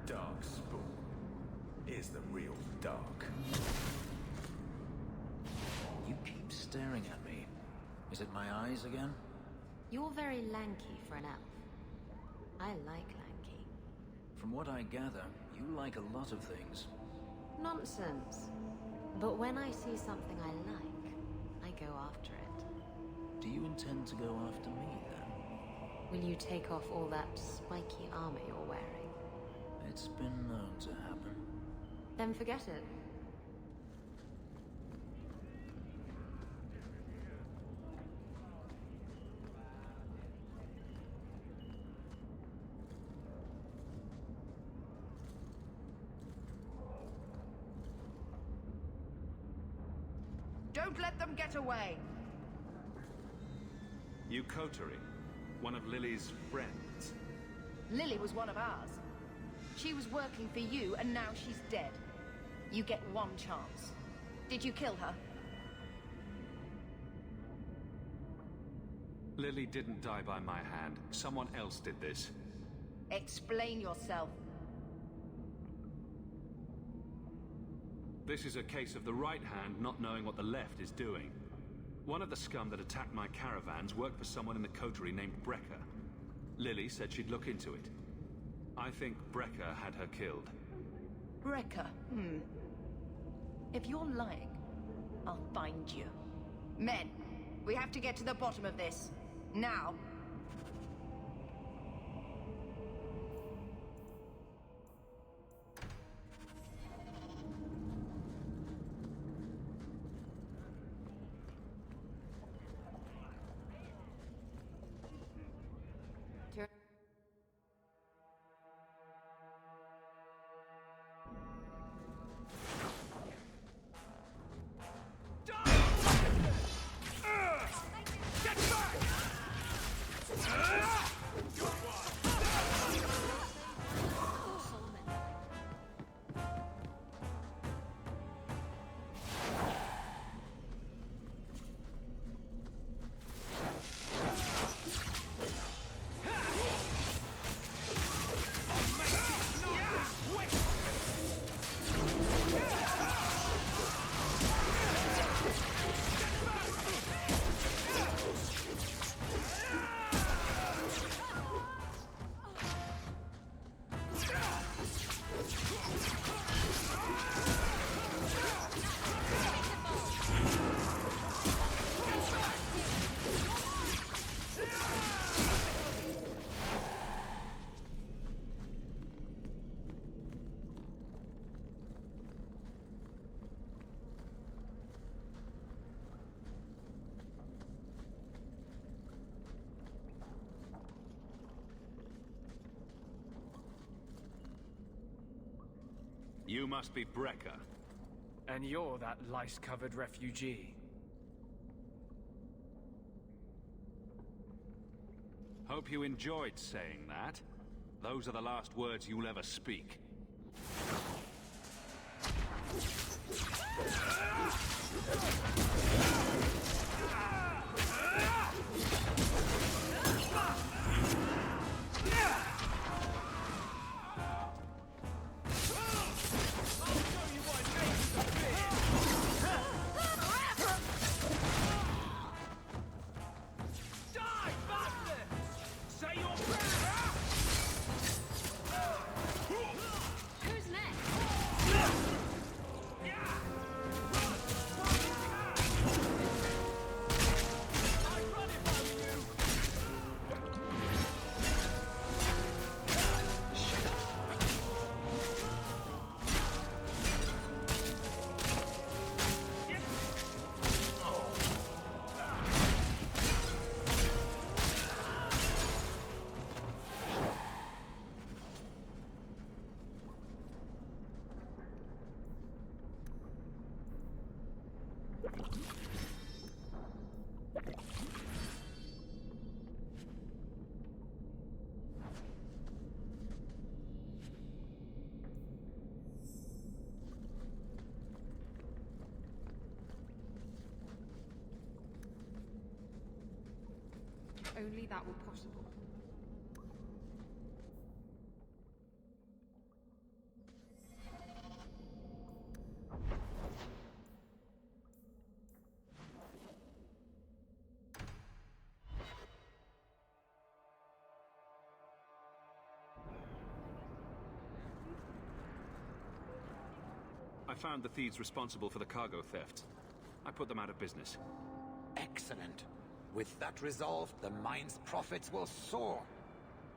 Darkspawn is the real dark. You keep staring at me. Is it my eyes again? You're very lanky for an elf. I like lanky. From what I gather, you like a lot of things. Nonsense. But when I see something I like, I go after it. Do you intend to go after me, then? Will you take off all that spiky armor you're wearing? It's been known to happen. Then forget it. Don't let them get away! You Coterie, one of Lily's friends. Lily was one of ours. She was working for you, and now she's dead. You get one chance. Did you kill her? Lily didn't die by my hand. Someone else did this. Explain yourself. This is a case of the right hand not knowing what the left is doing. One of the scum that attacked my caravans worked for someone in the coterie named Brekka. Lily said she'd look into it. I think Brekka had her killed. Brekka? If you're lying, I'll find you. Men, we have to get to the bottom of this. Now. You must be Brecker. And you're that lice-covered refugee. Hope you enjoyed saying that. Those are the last words you'll ever speak. Who's next? Only that were possible. I found the thieves responsible for the cargo theft. I put them out of business. Excellent. With that resolved, the mine's profits will soar.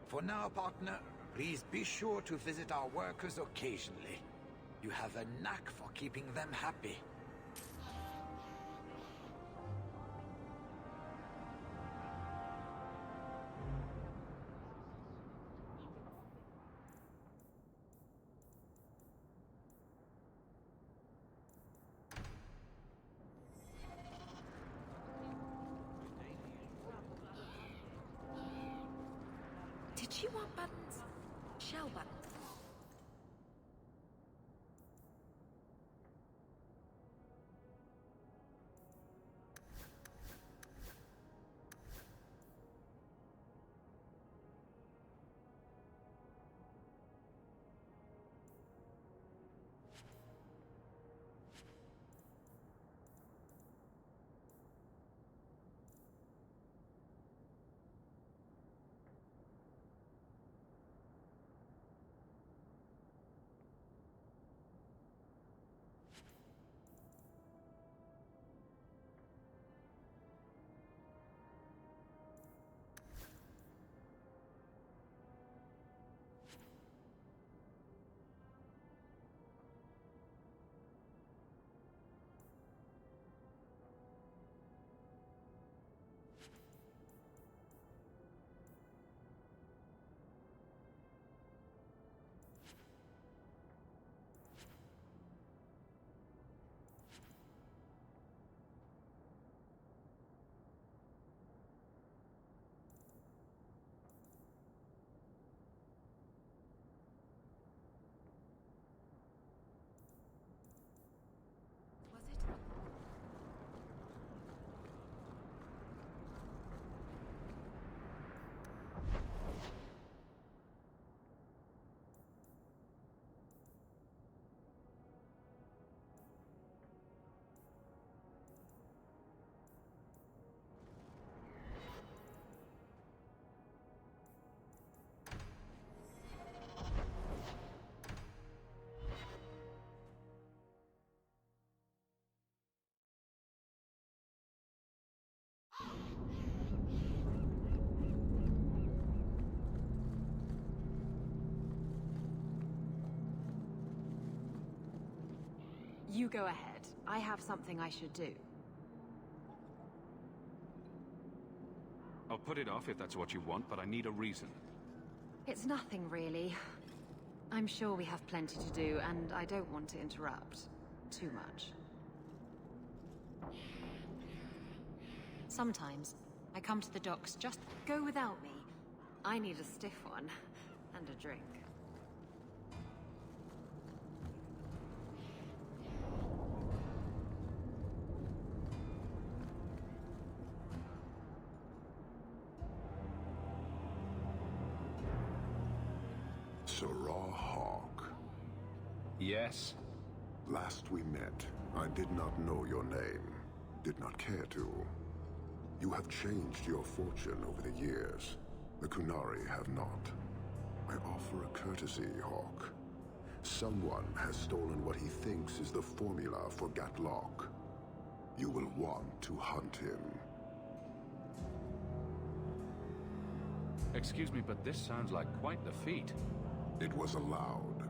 For now, partner, please be sure to visit our workers occasionally. You have a knack for keeping them happy. Did you want buttons? Shell buttons. You go ahead. I have something I should do. I'll put it off if that's what you want, but I need a reason. It's nothing, really. I'm sure we have plenty to do, and I don't want to interrupt too much. Sometimes, I come to the docks just go without me. I need a stiff one, and a drink. Sirrah Hawk. Yes? Last we met, I did not know your name. Did not care to. You have changed your fortune over the years. The Qunari have not. I offer a courtesy, Hawk. Someone has stolen what he thinks is the formula for Gatlok. You will want to hunt him. Excuse me, but this sounds like quite the feat. It was allowed.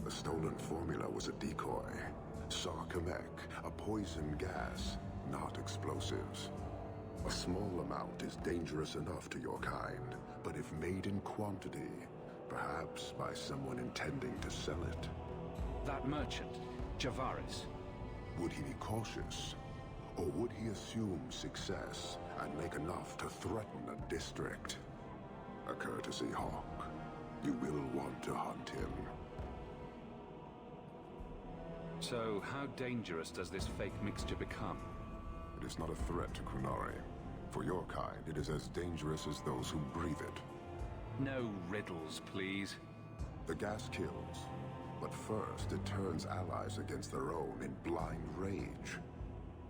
The stolen formula was a decoy. Sarkamek, a poison gas, not explosives. A small amount is dangerous enough to your kind, but if made in quantity, perhaps by someone intending to sell it. That merchant, Javaris. Would he be cautious? Or would he assume success and make enough to threaten a district? A courtesy, Hawk. You will want to hunt him. So, how dangerous does this fake mixture become? It is not a threat to Qunari. For your kind, it is as dangerous as those who breathe it. No riddles, please. The gas kills, but first it turns allies against their own in blind rage.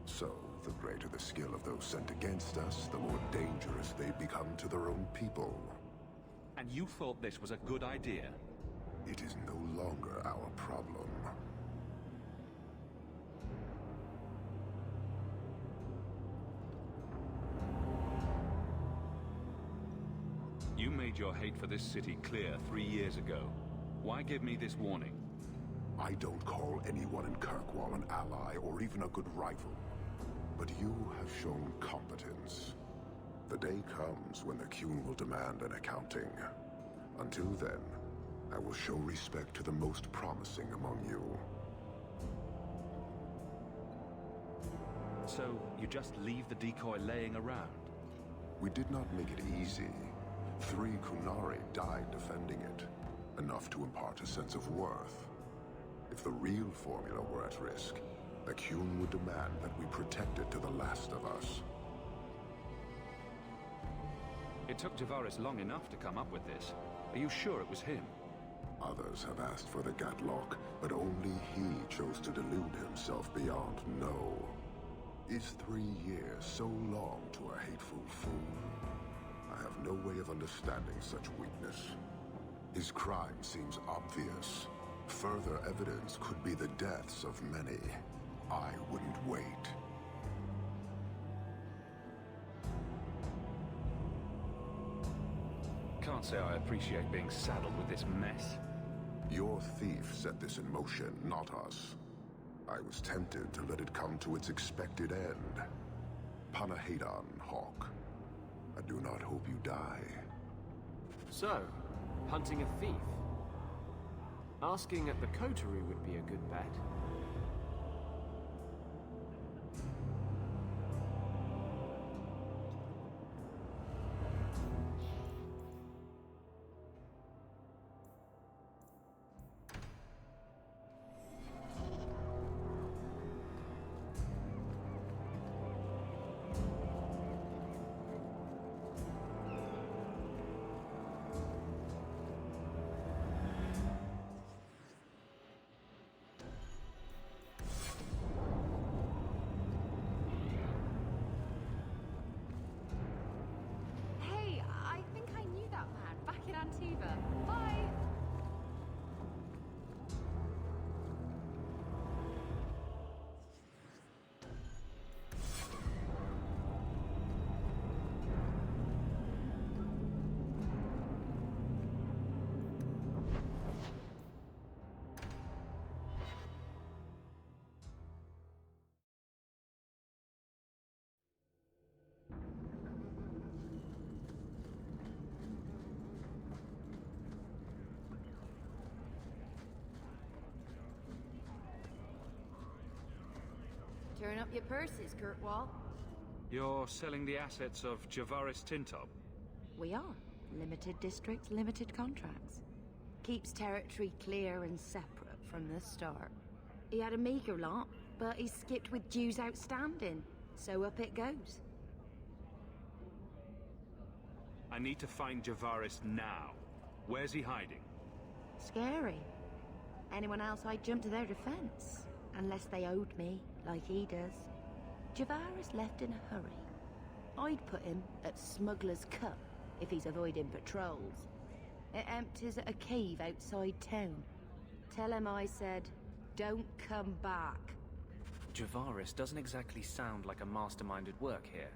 So, the greater the skill of those sent against us, the more dangerous they become to their own people. And you thought this was a good idea? It is no longer our problem. You made your hate for this city clear 3 years ago. Why give me this warning? I don't call anyone in Kirkwall an ally or even a good rival. But you have shown competence. The day comes when the Qun will demand an accounting. Until then, I will show respect to the most promising among you. So, you just leave the decoy laying around? We did not make it easy. 3 Qunari died defending it. Enough to impart a sense of worth. If the real formula were at risk, the Qun would demand that we protect it to the last of us. It took Javaris long enough to come up with this. Are you sure it was him? Others have asked for the Gatlok, but only he chose to delude himself beyond no. Is 3 years so long to a hateful fool? I have no way of understanding such weakness. His crime seems obvious. Further evidence could be the deaths of many. I wouldn't wait. Can't say I appreciate being saddled with this mess. Your thief set this in motion, not us. I was tempted to let it come to its expected end. Panahedon, Hawk. I do not hope you die. So, hunting a thief? Asking at the coterie would be a good bet. Turn up your purses, Kirkwall. You're selling the assets of Javaris Tintob? We are. Limited districts, limited contracts. Keeps territory clear and separate from the start. He had a meager lot, but he skipped with dues outstanding. So up it goes. I need to find Javaris now. Where's he hiding? Scary. Anyone else, I'd jump to their defense. Unless they owed me, like he does. Javaris left in a hurry. I'd put him at Smuggler's Cut if he's avoiding patrols. It empties at a cave outside town. Tell him I said, don't come back. Javaris doesn't exactly sound like a mastermind at work here.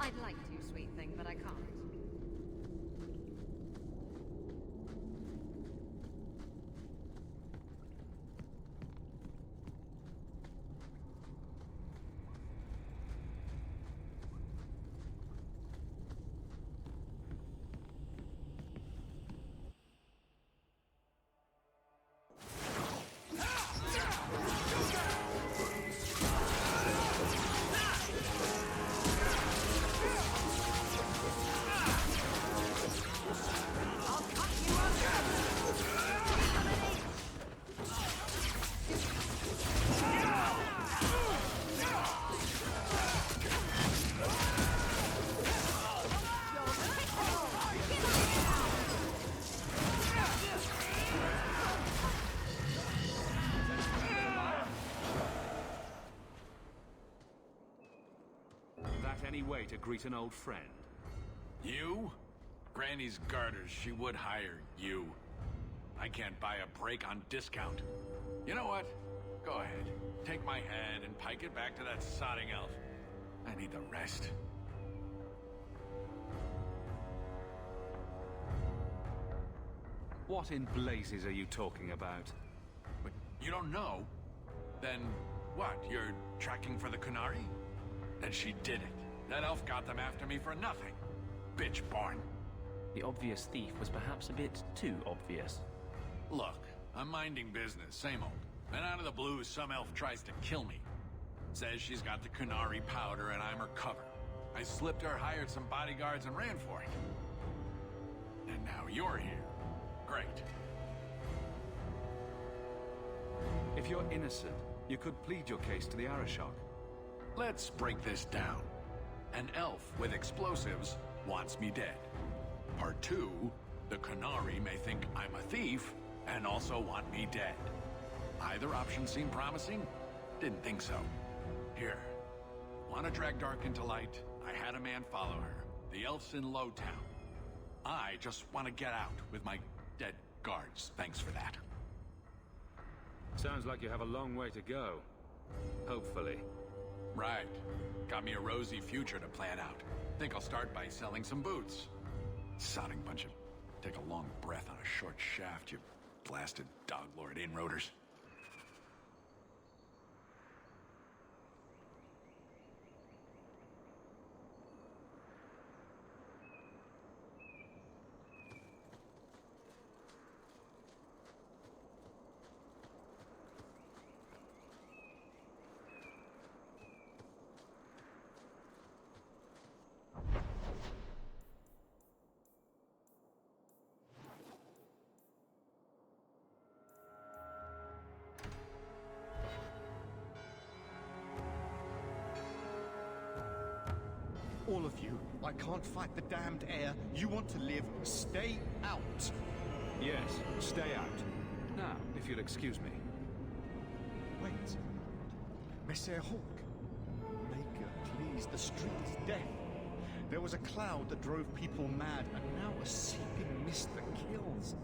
I'd like to, sweet thing, but I can't. Any way to greet an old friend? You? Granny's garters, she would hire you. I can't buy a break on discount. You know what? Go ahead. Take my head and pike it back to that sodding elf. I need the rest. What in blazes are you talking about? But you don't know? Then what? You're tracking for the Qunari? Then she did it. That elf got them after me for nothing. Bitch born. The obvious thief was perhaps a bit too obvious. Look, I'm minding business, same old. And out of the blue, some elf tries to kill me. Says she's got the Qunari powder and I'm her cover. I slipped her, hired some bodyguards, and ran for it. And now you're here. Great. If you're innocent, you could plead your case to the Arishok. Let's break this down. An elf with explosives wants me dead. Part 2, the Qunari may think I'm a thief and also want me dead. Either option seemed promising? Didn't think so. Here. Want to drag Dark into light? I had a man follow her. The elf's in Lowtown. I just want to get out with my dead guards. Thanks for that. Sounds like you have a long way to go. Hopefully. Right. Got me a rosy future to plan out. Think I'll start by selling some boots. Sodding bunch of... Take a long breath on a short shaft, you blasted dog lord inroaders. All of you, I can't fight the damned air. You want to live, stay out. Yes, stay out. Now, if you'll excuse me. Wait. Messer Hawk. Maker, please, the street is death. There was a cloud that drove people mad, and now a seeping mist that kills.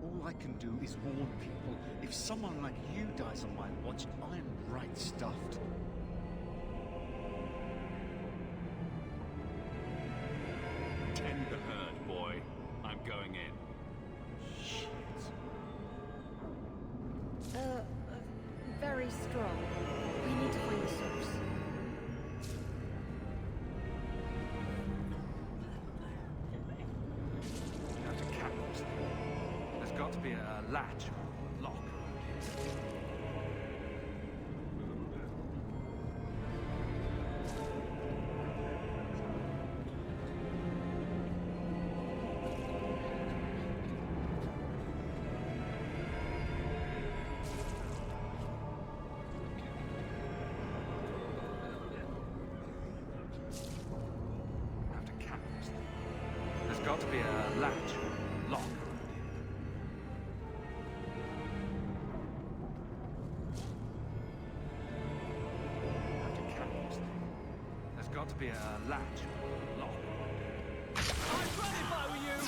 All I can do is warn people. If someone like you dies on my watch, I'm right stuffed. Tend the herd, boy. I'm going in. Shit. Very strong. We need to find the source. Now to cap this thing. There's got to be a latch or lock. There's got to be a latch, lock. Have to cap this thing. There's got to be a latch, lock. I'd run if I were you!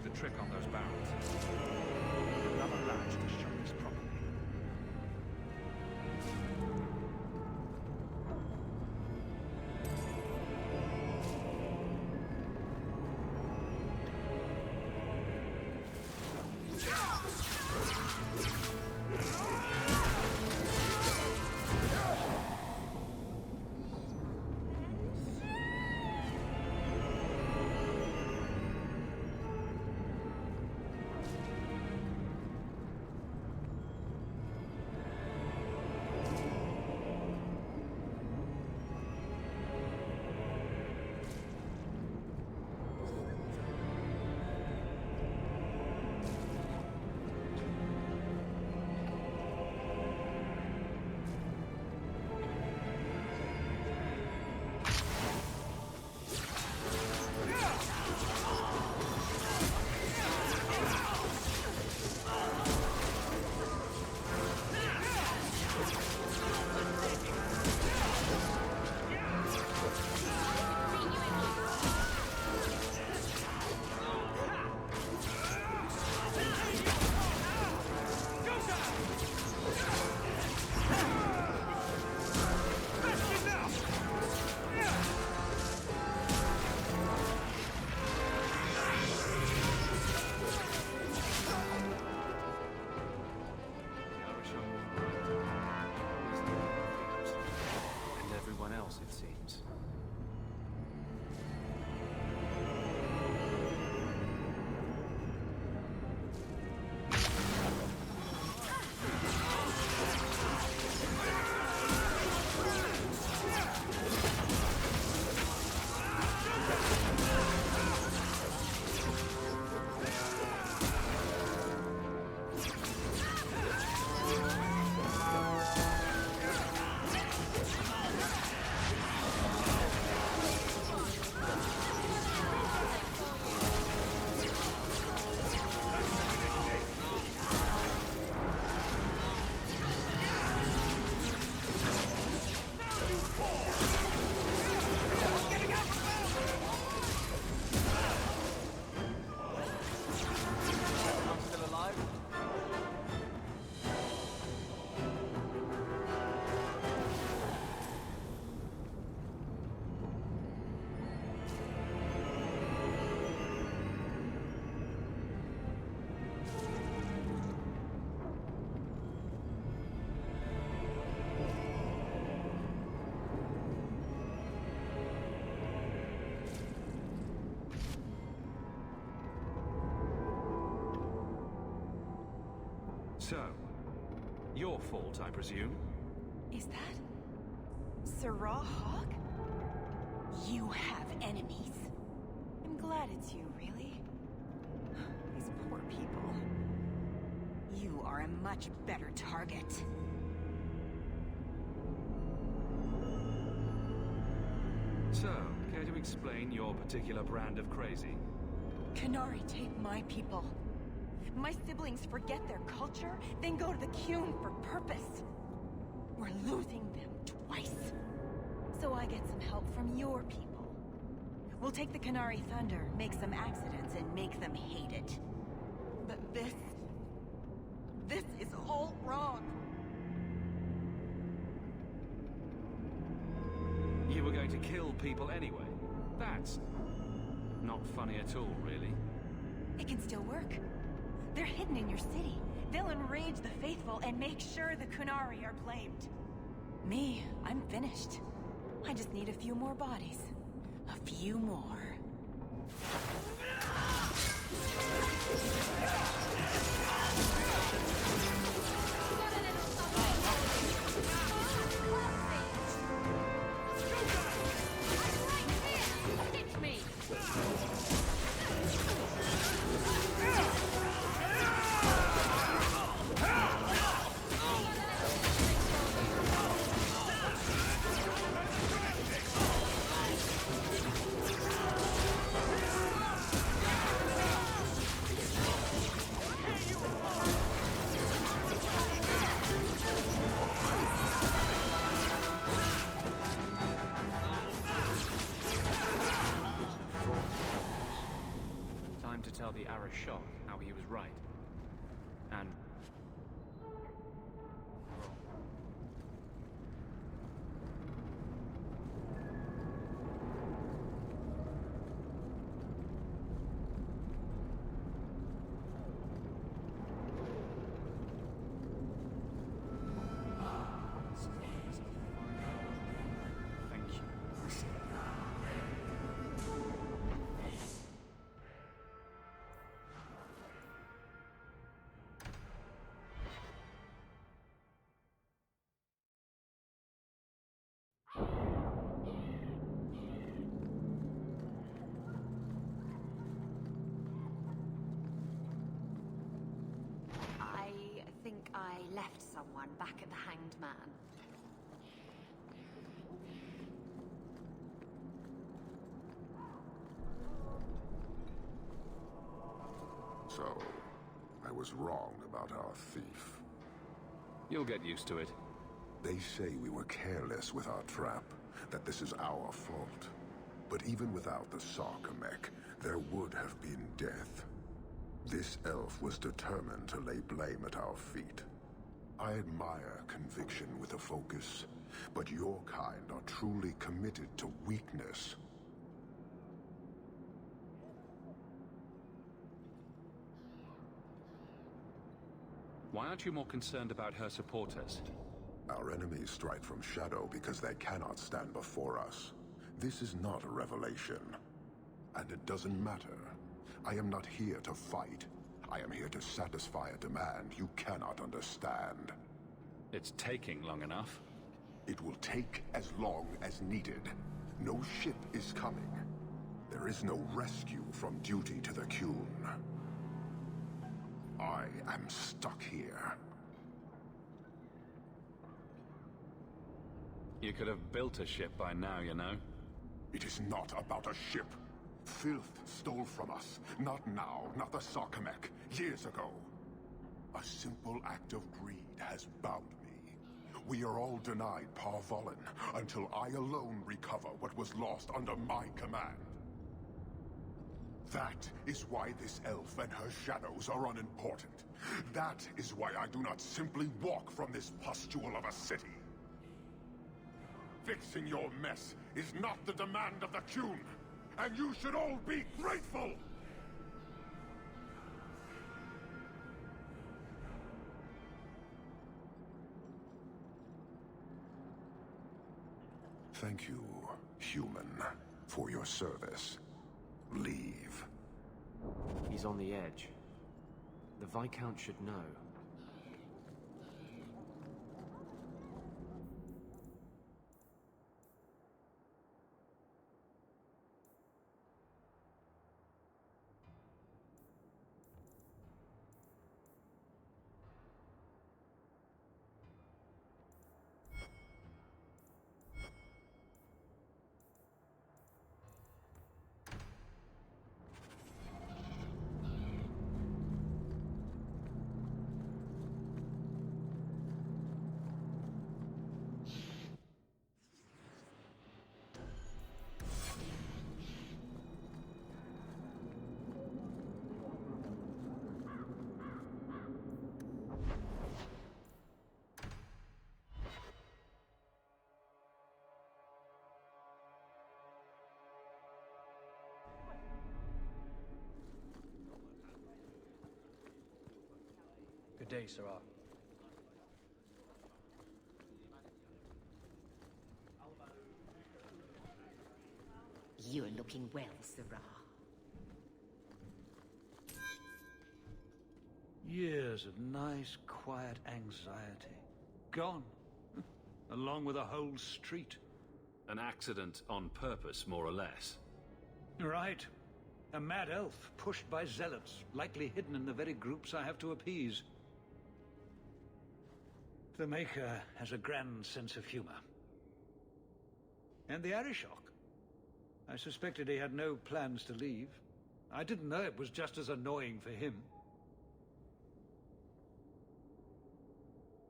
the trick on those barrels. Another latch to shut this properly. It seems. So, your fault, I presume? Is that Sirrah Hawk? You have enemies. I'm glad it's you, really. These poor people. You are a much better target. So, care to explain your particular brand of crazy? Qunari take my people. My siblings forget their culture, then go to the Qun for purpose. We're losing them twice. So I get some help from your people. We'll take the Qunari Thunder, make some accidents, and make them hate it. But this is all wrong. You were going to kill people anyway? That's not funny at all, really. It can still work. They're hidden in your city. They'll enrage the faithful and make sure the Qunari are blamed. Me, I'm finished. I just need a few more bodies. A few more. Hit me! Arishok how he was right. And... Thank you. I think I left someone back at the Hanged Man. So, I was wrong about our thief. You'll get used to it. They say we were careless with our trap, that this is our fault. But even without the Sarkamek, there would have been death. This elf was determined to lay blame at our feet. I admire conviction with a focus, but your kind are truly committed to weakness. Why aren't you more concerned about her supporters? Our enemies strike from shadow because they cannot stand before us. This is not a revelation. And it doesn't matter. I am not here to fight. I am here to satisfy a demand you cannot understand. It's taking long enough. It will take as long as needed. No ship is coming. There is no rescue from duty to the Qun. I am stuck here. You could have built a ship by now, you know. It is not about a ship. Filth stole from us. Not now, not the Sarkamek. Years ago. A simple act of greed has bound me. We are all denied Parvolin until I alone recover what was lost under my command. That is why this elf and her shadows are unimportant. That is why I do not simply walk from this pustule of a city. Fixing your mess is not the demand of the Qun, and you should all be grateful! Thank you, human, for your service. Leave. He's on the edge. The Viscount should know. Good day, Sirrah. You're looking well, Sirrah. Years of nice, quiet anxiety. Gone. Along with a whole street. An accident on purpose, more or less. Right. A mad elf, pushed by zealots, likely hidden in the very groups I have to appease. The Maker has a grand sense of humor. And the Arishok. I suspected he had no plans to leave. I didn't know it was just as annoying for him.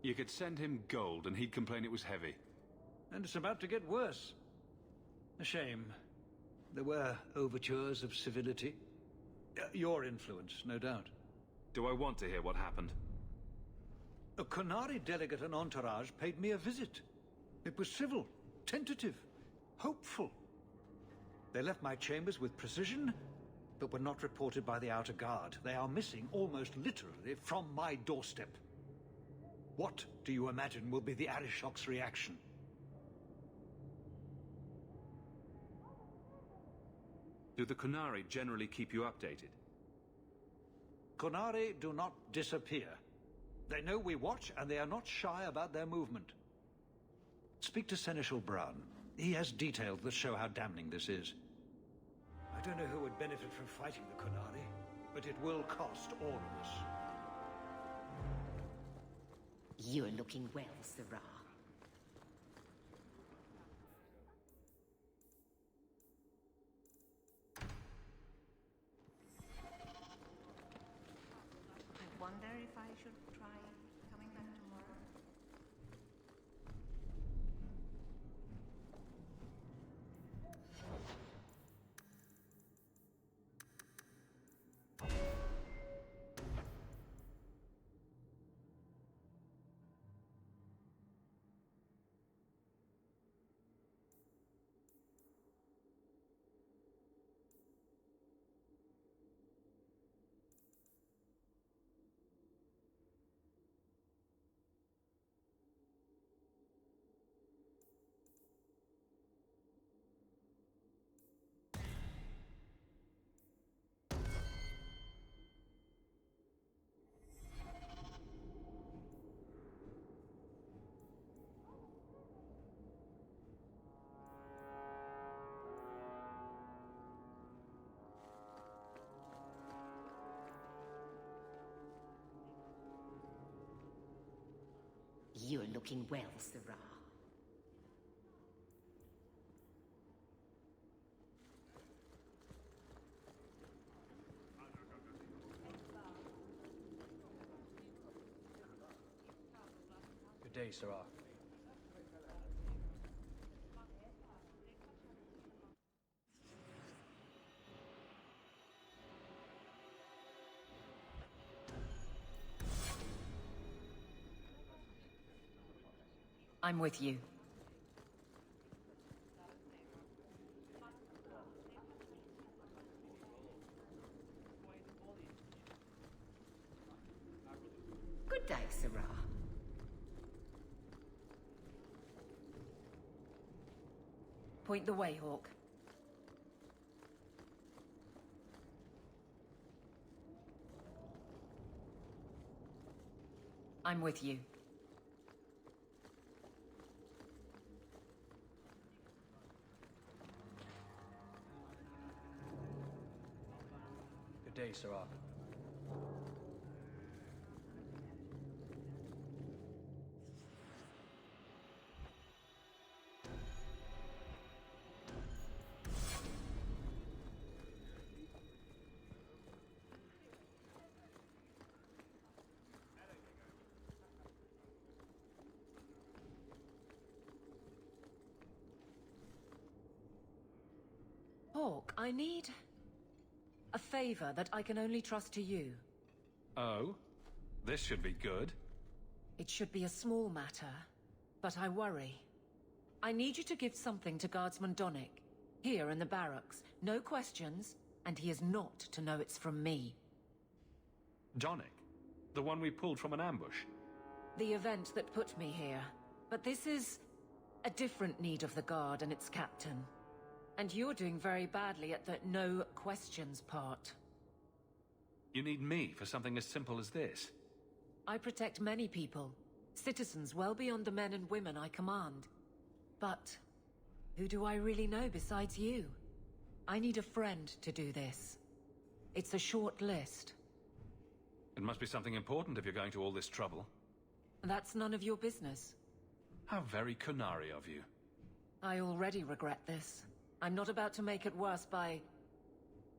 You could send him gold and he'd complain it was heavy. And it's about to get worse. A shame. There were overtures of civility. Your influence, no doubt. Do I want to hear what happened? A Qunari delegate and entourage paid me a visit. It was civil, tentative, hopeful. They left my chambers with precision, but were not reported by the outer guard. They are missing, almost literally, from my doorstep. What do you imagine will be the Arishok's reaction? Do the Qunari generally keep you updated? Qunari do not disappear. They know we watch, and they are not shy about their movement. Speak to Seneschal Brown. He has details that show how damning this is. I don't know who would benefit from fighting the Qunari, but it will cost all of us. You're looking well, Sirah. I wonder if I should try coming back tomorrow. You're looking well, Sirah. Good day, Sirah. I'm with you. Good day, Sirah. Point the way, Hawk. I'm with you. Good day, Sirah. Hawk, I need a favor that I can only trust to you. Oh? This should be good. It should be a small matter, but I worry. I need you to give something to Guardsman Donnick, here in the barracks. No questions, and he is not to know it's from me. Donnick? The one we pulled from an ambush? The event that put me here. But this is a different need of the Guard and its captain. And you're doing very badly at the no questions part. You need me for something as simple as this? I protect many people. Citizens well beyond the men and women I command. But who do I really know besides you? I need a friend to do this. It's a short list. It must be something important if you're going to all this trouble. That's none of your business. How very Qunari of you. I already regret this. I'm not about to make it worse by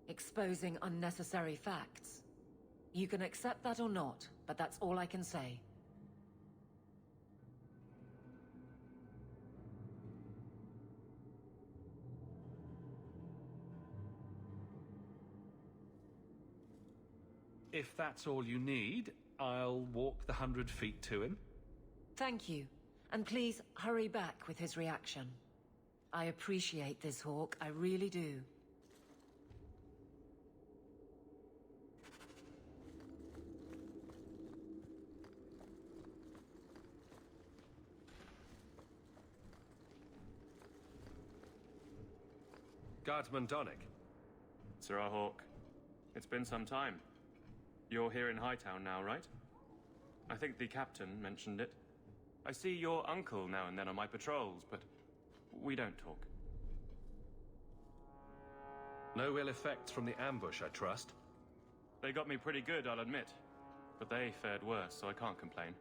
exposing unnecessary facts. You can accept that or not, but that's all I can say. If that's all you need, I'll walk the 100 feet to him. Thank you. And please, hurry back with his reaction. I appreciate this, Hawk. I really do. Guardsman Donick. Sir Hawk, it's been some time. You're here in Hightown now, right? I think the captain mentioned it. I see your uncle now and then on my patrols, but we don't talk. No ill effects from the ambush, I trust? They got me pretty good, I'll admit. But they fared worse, so I can't complain.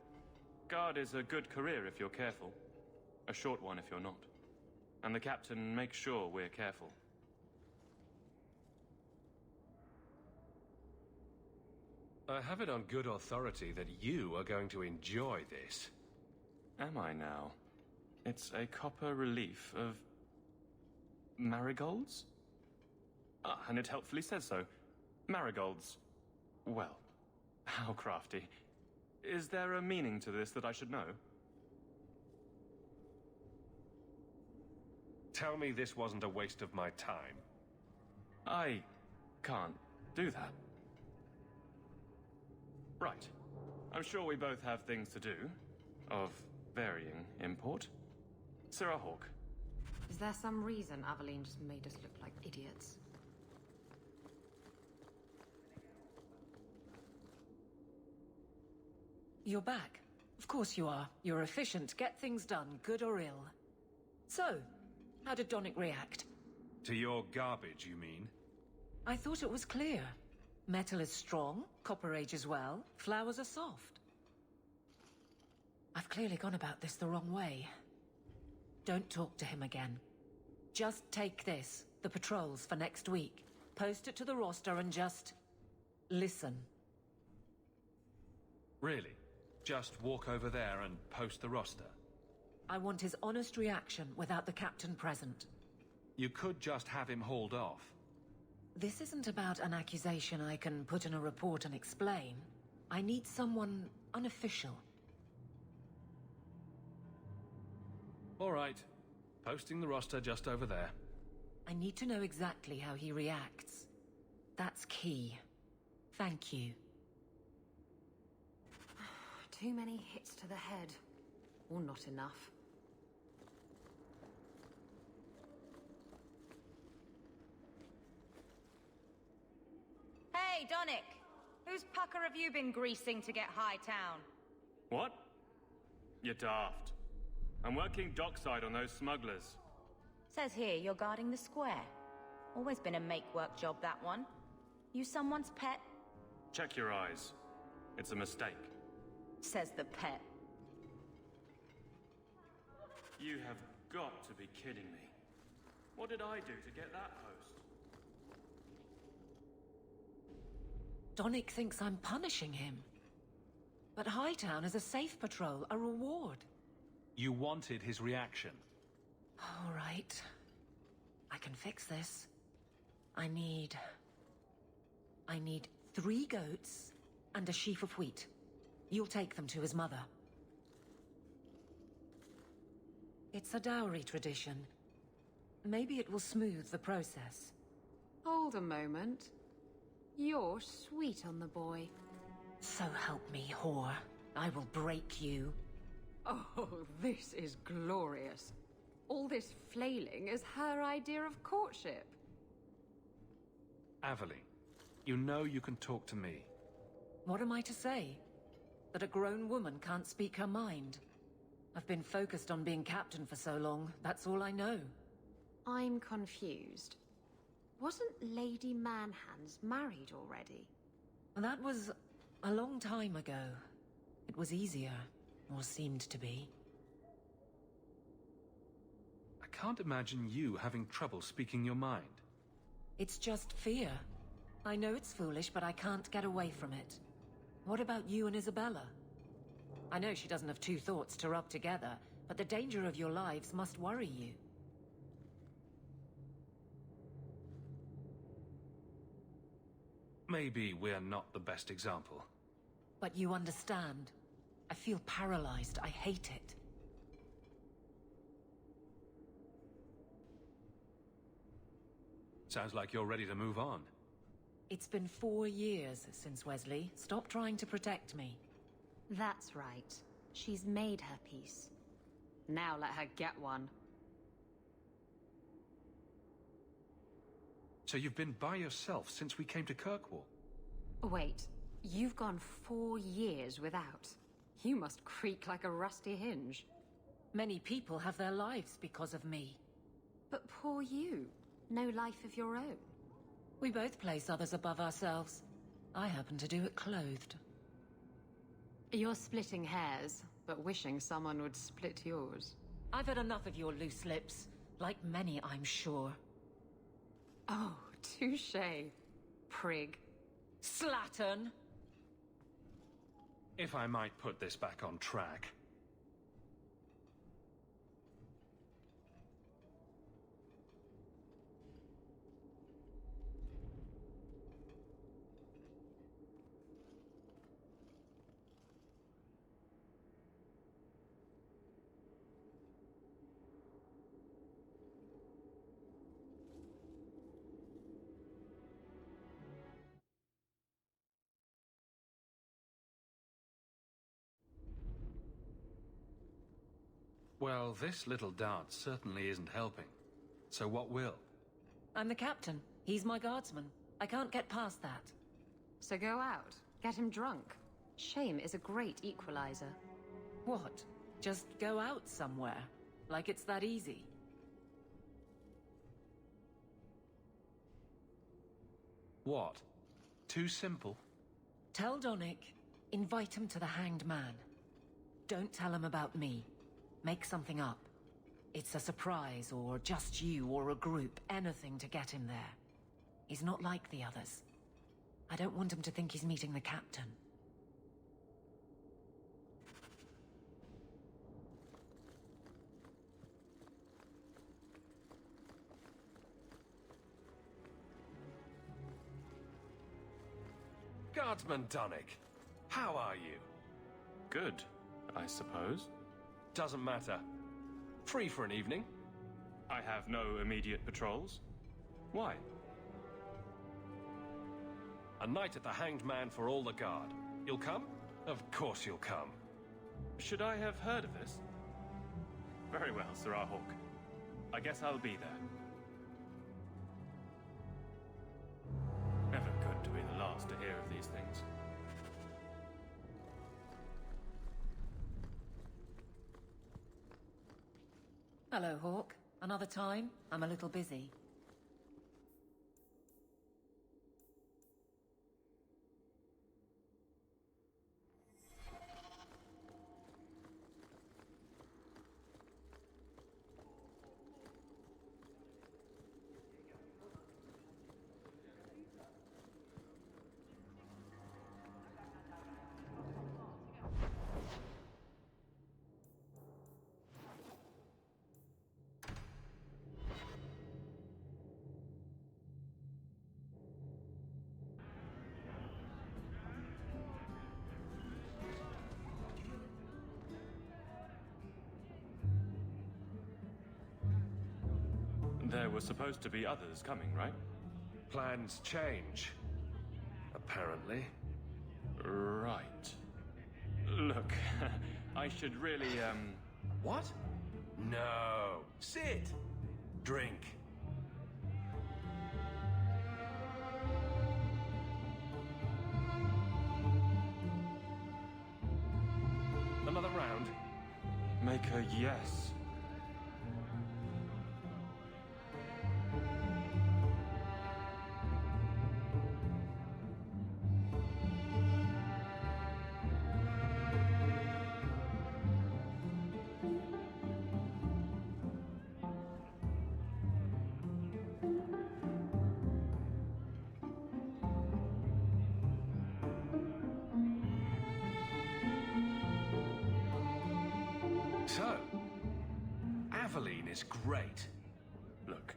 Guard is a good career if you're careful. A short one if you're not. And the captain makes sure we're careful. I have it on good authority that you are going to enjoy this. Am I now? It's a copper relief of... marigolds? Ah, and it helpfully says so. Marigolds. Well, how crafty. Is there a meaning to this that I should know? Tell me this wasn't a waste of my time. I can't do that. Right. I'm sure we both have things to do, of varying import. Sirrah Hawk. Is there some reason Aveline just made us look like idiots? You're back. Of course you are. You're efficient. Get things done, good or ill. So, how did Donick react? To your garbage, you mean? I thought it was clear. Metal is strong, copper ages well, flowers are soft. I've clearly gone about this the wrong way. Don't talk to him again. Just take this, the patrols for next week. Post it to the roster and just... listen. Really? Just walk over there and post the roster? I want his honest reaction without the captain present. You could just have him hauled off. This isn't about an accusation I can put in a report and explain. I need someone unofficial. All right. Posting the roster just over there. I need to know exactly how he reacts. That's key. Thank you. Too many hits to the head. Or not enough. Hey, Donick! Whose pucker have you been greasing to get Hightown? What? You're daft. I'm working dockside on those smugglers. Says here you're guarding the square. Always been a make-work job, that one. You someone's pet? Check your eyes. It's a mistake. Says the pet. You have got to be kidding me. What did I do to get that post? Donick thinks I'm punishing him. But Hightown is a safe patrol, a reward. You wanted his reaction. All right. I can fix this. I need 3 goats and a sheaf of wheat. You'll take them to his mother. It's a dowry tradition. Maybe it will smooth the process. Hold a moment. You're sweet on the boy. So help me, whore. I will break you. Oh, this is glorious. All this flailing is her idea of courtship. Aveline, you know you can talk to me. What am I to say? That a grown woman can't speak her mind? I've been focused on being captain for so long, that's all I know. I'm confused. Wasn't Lady Manhands married already? That was a long time ago. It was easier, or seemed to be. I can't imagine you having trouble speaking your mind. It's just fear. I know it's foolish, but I can't get away from it. What about you and Isabella? I know she doesn't have 2 thoughts to rub together, but the danger of your lives must worry you. Maybe we're not the best example. But you understand. I feel paralyzed. I hate it. Sounds like you're ready to move on. It's been 4 years since Wesley. Stop trying to protect me. That's right. She's made her peace. Now let her get one. So you've been by yourself since we came to Kirkwall? Wait, you've gone 4 years without. You must creak like a rusty hinge. Many people have their lives because of me. But poor you. No life of your own. We both place others above ourselves. I happen to do it clothed. You're splitting hairs, but wishing someone would split yours. I've had enough of your loose lips. Like many, I'm sure. Oh, touché. Prig. Slattern! If I might put this back on track. Well, this little dance certainly isn't helping. So what will? I'm the captain. He's my guardsman. I can't get past that. So go out. Get him drunk. Shame is a great equalizer. What? Just go out somewhere? Like it's that easy? What? Too simple? Tell Donnic. Invite him to the Hanged Man. Don't tell him about me. Make something up. It's a surprise, or just you, or a group. Anything to get him there. He's not like the others. I don't want him to think he's meeting the captain. Guardsman Donnic, how are you? Good, I suppose. Doesn't matter. Free for an evening? I have no immediate patrols. Why? A night at the Hanged Man for all the guard. You'll come? Of course you'll come. Should I have heard of this? Very well, Sirrah Hawk. I guess I'll be there. Never good to be the last to hear of these things. Hello, Hawk. Another time? I'm a little busy. There were supposed to be others coming, right? Plans change. Apparently. Right. Look, I should really, What? No. Sit. Drink. Another round? Make a yes. So, Aveline is great. Look,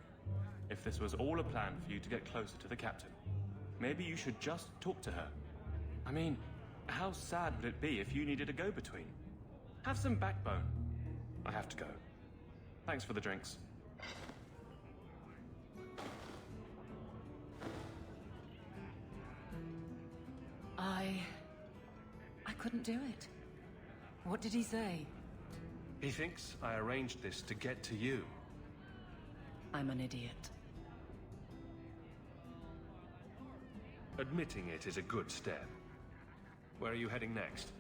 if this was all a plan for you to get closer to the captain, maybe you should just talk to her. I mean, how sad would it be if you needed a go-between? Have some backbone. I have to go. Thanks for the drinks. I couldn't do it. What did he say? He thinks I arranged this to get to you. I'm an idiot. Admitting it is a good step. Where are you heading next?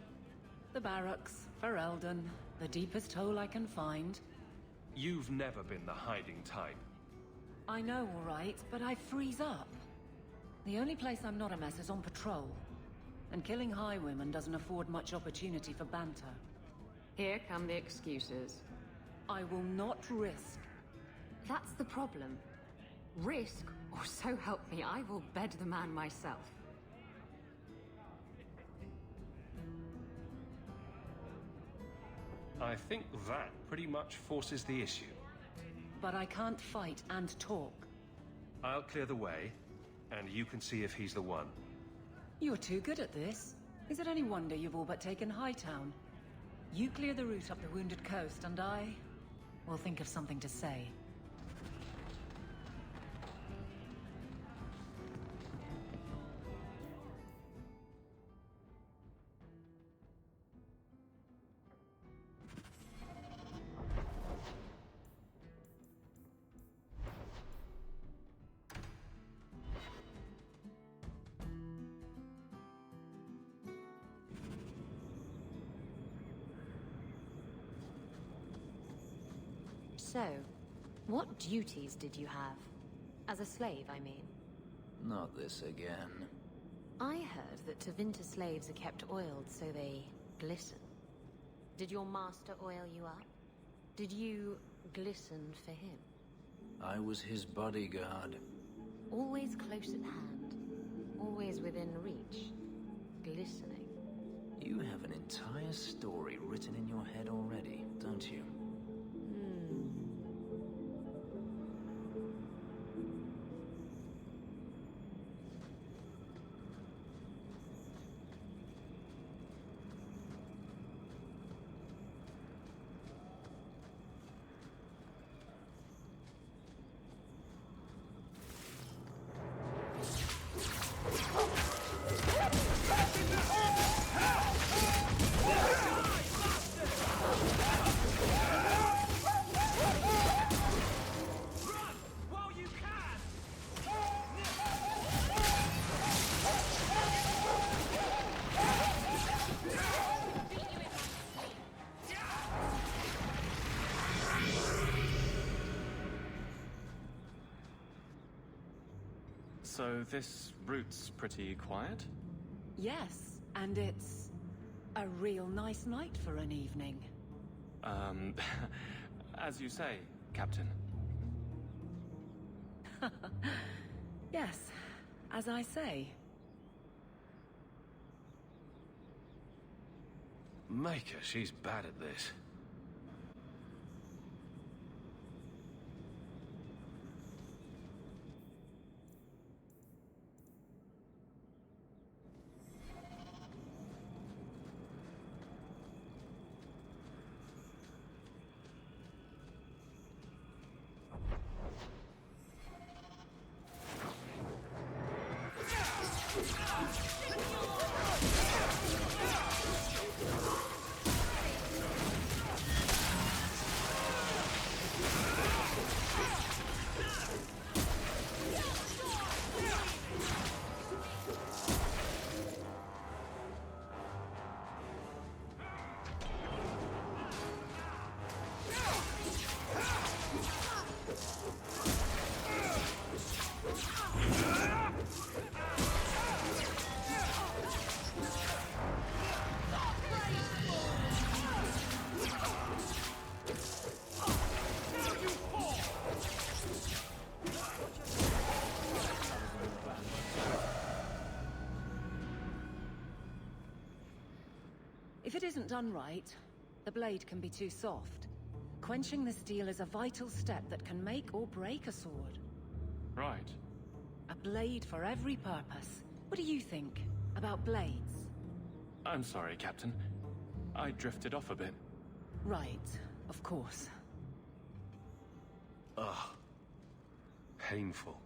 The barracks, for Eldon, the deepest hole I can find. You've never been the hiding type. I know, all right, but I freeze up. The only place I'm not a mess is on patrol. And killing highwaymen doesn't afford much opportunity for banter. Here come the excuses. I will not risk. That's the problem. Risk, or so help me, I will bed the man myself. I think that pretty much forces the issue. But I can't fight and talk. I'll clear the way, and you can see if he's the one. You're too good at this. Is it any wonder you've all but taken Hightown? You clear the route up the Wounded Coast, and I will think of something to say. So, what duties did you have? As a slave, I mean. Not this again. I heard that Tevinter slaves are kept oiled so they glisten. Did your master oil you up? Did you glisten for him? I was his bodyguard. Always close at hand. Always within reach. Glistening. You have an entire story written in your head already, don't you? So this route's pretty quiet? Yes, and it's a real nice night for an evening. As you say, Captain. Yes, as I say. Maker, she's bad at this. If it isn't done right, the blade can be too soft. Quenching the steel is a vital step that can make or break a sword. Right. A blade for every purpose. What do you think about blades? I'm sorry, Captain. I drifted off a bit. Right, of course. Ugh. Painful.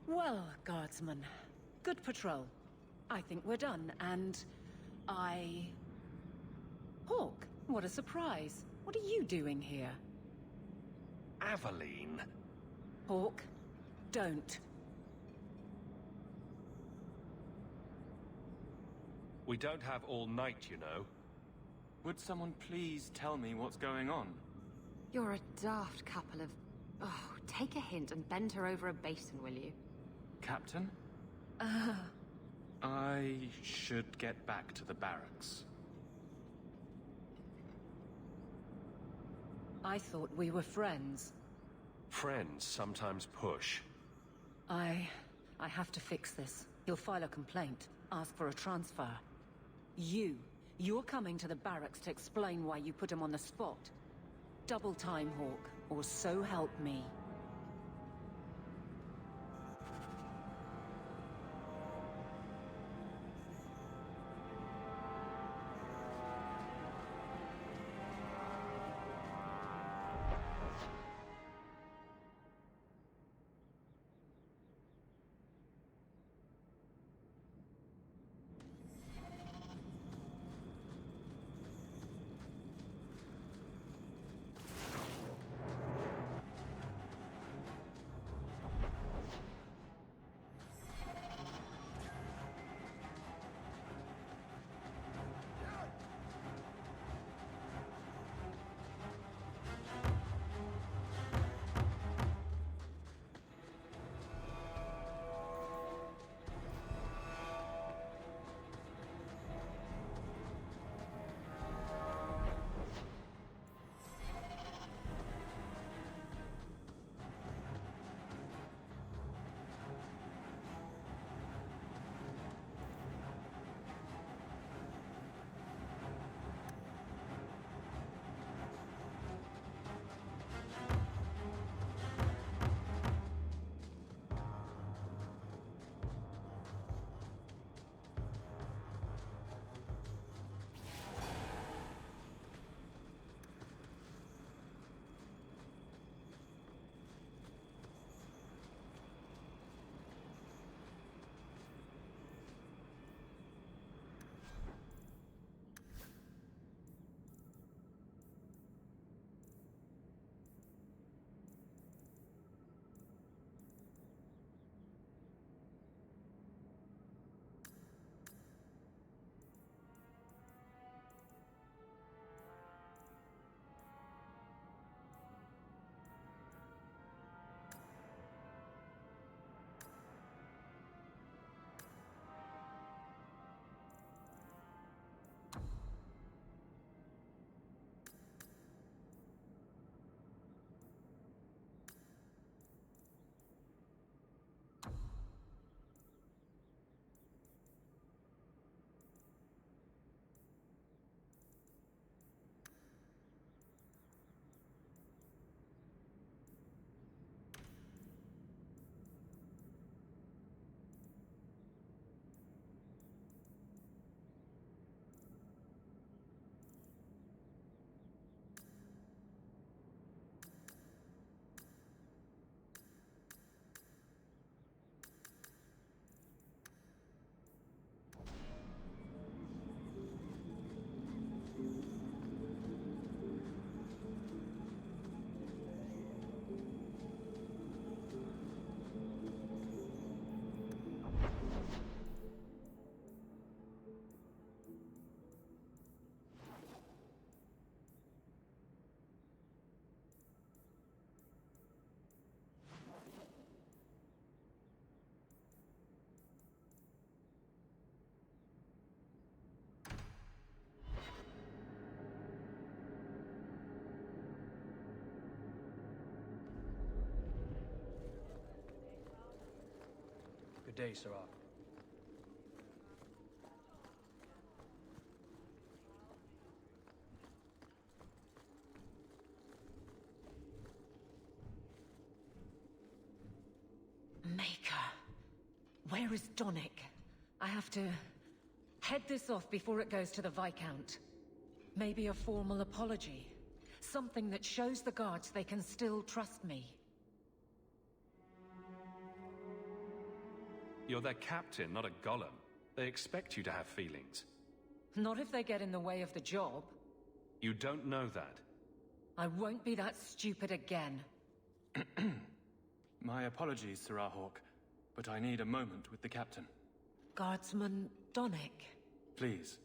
Well, Guardsman, good patrol. I think we're done, and Hawk, what a surprise. What are you doing here? Aveline? Hawk, don't. We don't have all night, you know. Would someone please tell me what's going on? You're a daft couple of... Oh, take a hint and bend her over a basin, will you? Captain? I should get back to the barracks. I thought we were friends. Friends sometimes push. I have to fix this. He'll file a complaint, ask for a transfer. You're coming to the barracks to explain why you put him on the spot. Double time, Hawk, or so help me. Good day, Sirach. Maker. Where is Donick? I have to head this off before it goes to the Viscount. Maybe a formal apology. Something that shows the guards they can still trust me. You're their captain, not a golem. They expect you to have feelings. Not if they get in the way of the job. You don't know that. I won't be that stupid again. My apologies, Sirrah Hawk, but I need a moment with the captain. Guardsman Donick. Please.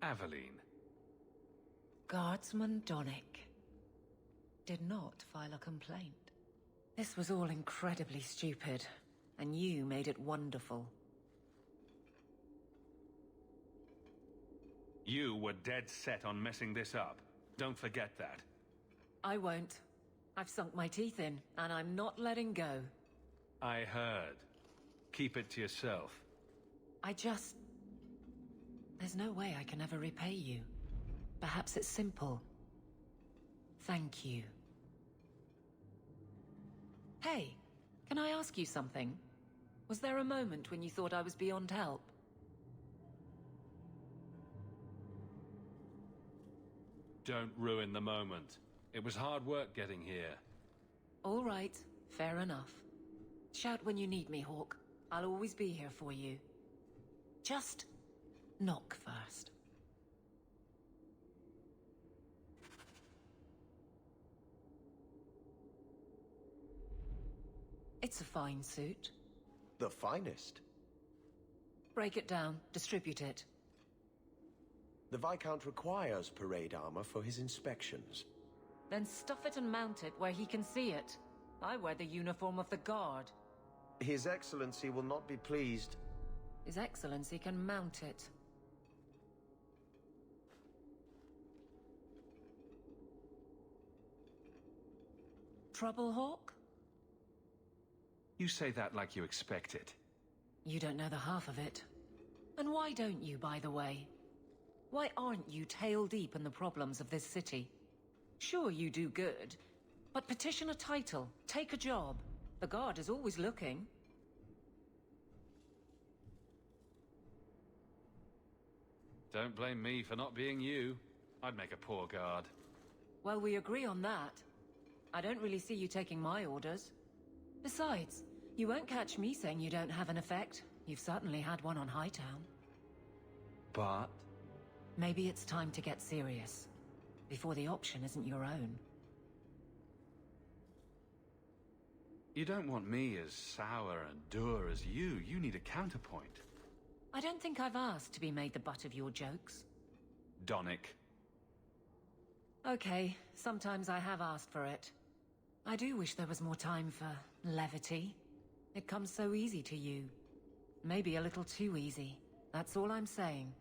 Aveline. Guardsman Donick did not file a complaint. This was all incredibly stupid, and you made it wonderful. You were dead set on messing this up. Don't forget that. I won't. I've sunk my teeth in, and I'm not letting go. I heard. Keep it to yourself. There's no way I can ever repay you. Perhaps it's simple. Thank you. Hey, can I ask you something? Was there a moment when you thought I was beyond help? Don't ruin the moment. It was hard work getting here. All right, fair enough. Shout when you need me, Hawk. I'll always be here for you. Just knock first. It's a fine suit. The finest. Break it down, distribute it. The Viscount requires parade armor for his inspections. Then stuff it and mount it where he can see it. I wear the uniform of the Guard. His Excellency will not be pleased. His Excellency can mount it. Trouble, Hawk? You say that like you expect it. You don't know the half of it. And why don't you, by the way? Why aren't you tail deep in the problems of this city? Sure, you do good, but petition a title, take a job. The Guard is always looking. Don't blame me for not being you. I'd make a poor guard. Well, we agree on that. I don't really see you taking my orders. Besides, you won't catch me saying you don't have an effect. You've certainly had one on Hightown. But? Maybe it's time to get serious, before the option isn't your own. You don't want me as sour and dour as you. You need a counterpoint. I don't think I've asked to be made the butt of your jokes. Donick. Okay, sometimes I have asked for it. I do wish there was more time for levity. It comes so easy to you. Maybe a little too easy. That's all I'm saying.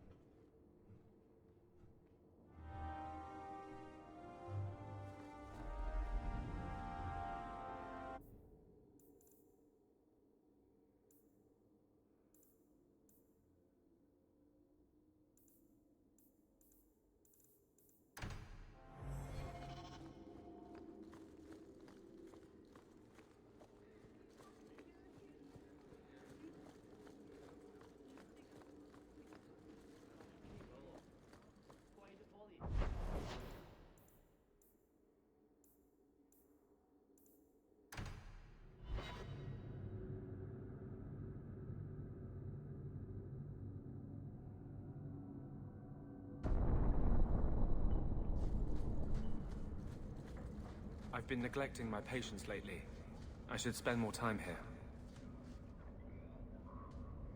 I've been neglecting my patients lately. I should spend more time here.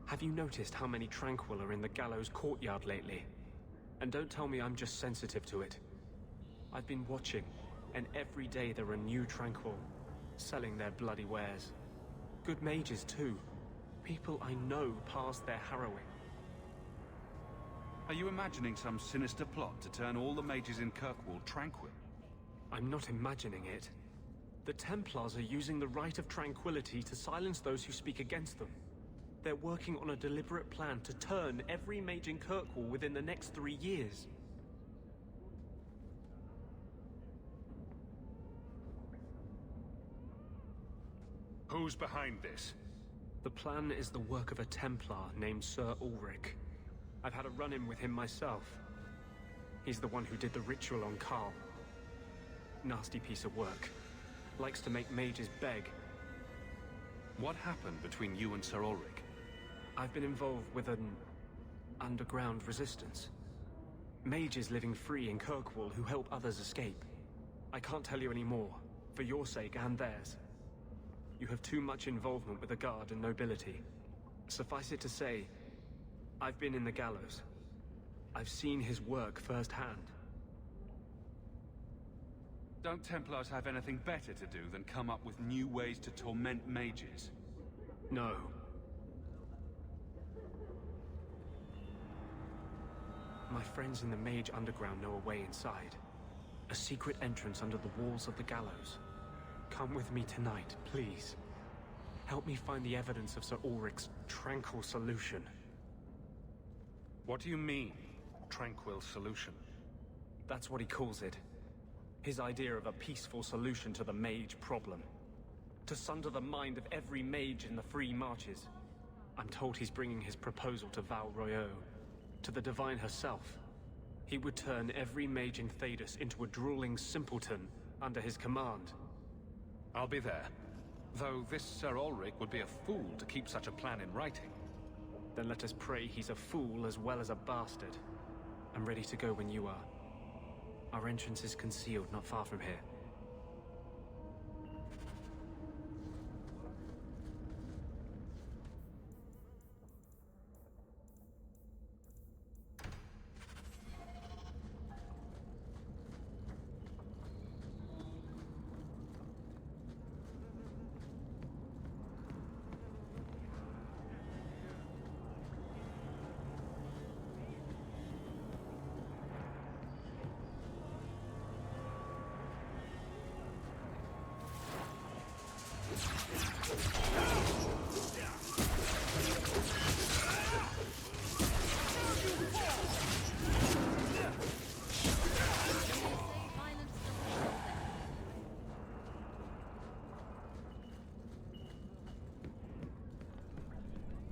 Have you noticed how many Tranquil are in the gallows courtyard lately? And don't tell me I'm just sensitive to it. I've been watching, and every day there are new Tranquil, selling their bloody wares. Good mages too. People I know past their harrowing. Are you imagining some sinister plot to turn all the mages in Kirkwall tranquil? I'm not imagining it. The Templars are using the Rite of Tranquility to silence those who speak against them. They're working on a deliberate plan to turn every mage in Kirkwall within the next 3 years. Who's behind this? The plan is the work of a Templar named Sir Ulrich. I've had a run-in with him myself. He's the one who did the ritual on Karl. Nasty piece of work. Likes to make mages beg. What happened between you and Sir Ulrich? I've been involved with an underground resistance. Mages living free in Kirkwall who help others escape. I can't tell you any more, for your sake and theirs. You have too much involvement with the Guard and nobility. Suffice it to say, I've been in the gallows. I've seen his work firsthand. Don't Templars have anything better to do than come up with new ways to torment mages? No. My friends in the Mage Underground know a way inside. A secret entrance under the walls of the gallows. Come with me tonight, please. Help me find the evidence of Sir Ulrich's tranquil solution. What do you mean, tranquil solution? That's what he calls it. His idea of a peaceful solution to the mage problem. To sunder the mind of every mage in the Free Marches. I'm told he's bringing his proposal to Val Royeaux, to the Divine herself. He would turn every mage in Thedas into a drooling simpleton under his command. I'll be there. Though this Sir Ulrich would be a fool to keep such a plan in writing. Then let us pray he's a fool as well as a bastard. I'm ready to go when you are. Our entrance is concealed not far from here.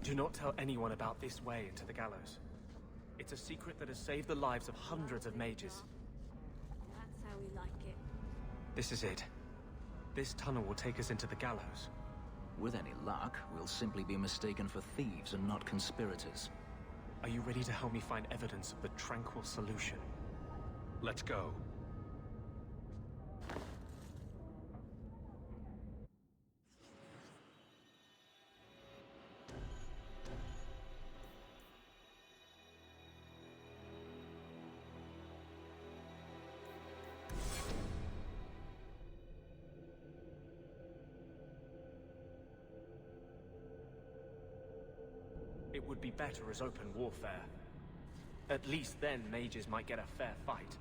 Do not tell anyone about this way into the gallows. It's a secret that has saved the lives of hundreds of mages. That's how we like it. This is it. This tunnel will take us into the gallows. With any luck, we'll simply be mistaken for thieves and not conspirators. Are you ready to help me find evidence of the tranquil solution? Let's go. It would be better as open warfare. At least then mages might get a fair fight.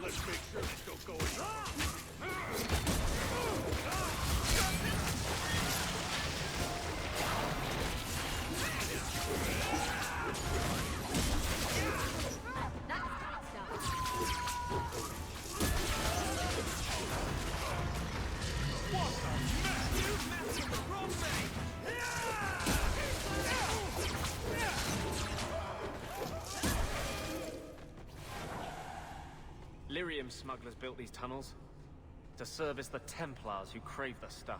Let's make sure it's still going on. Lyrium smugglers built these tunnels to service the Templars who crave the stuff.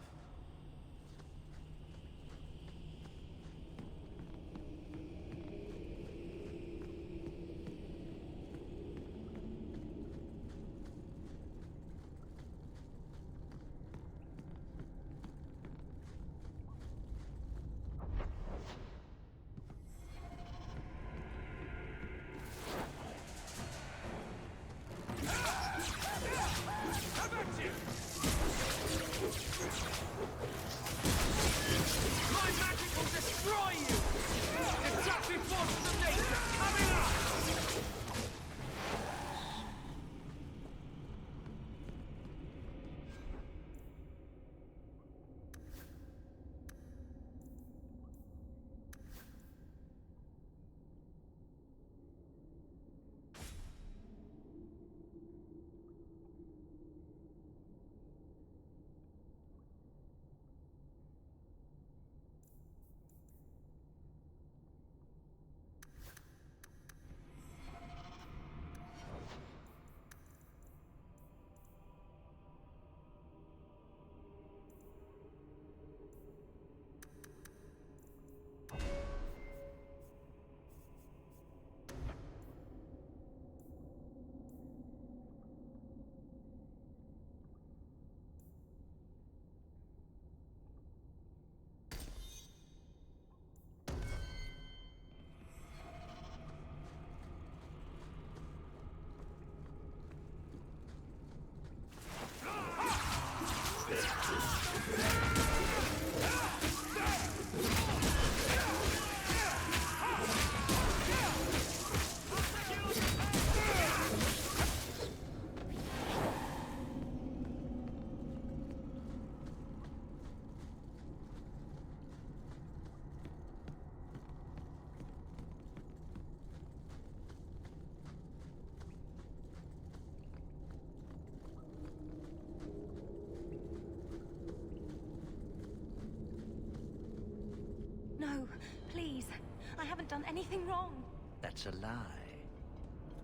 haven't done anything wrong. That's a lie.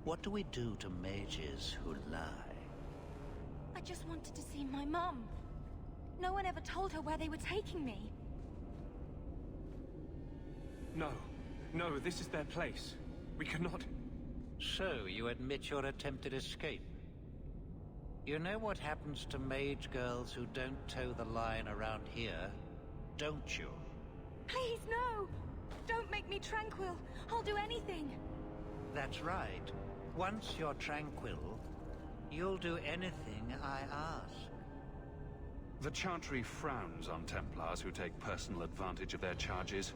What do we do to mages who lie? I just wanted to see my mum. No one ever told her where they were taking me. No. No, this is their place. We cannot... So, you admit your attempted escape? You know what happens to mage girls who don't toe the line around here, don't you? Please, no! Don't make me tranquil. I'll do anything. That's right. Once you're tranquil, you'll do anything I ask. The Chantry frowns on Templars who take personal advantage of their charges.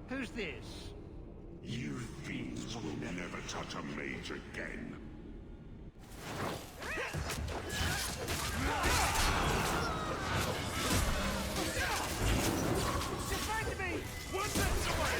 Who's this? You fiends will never touch a mage again. Defend me! One left away!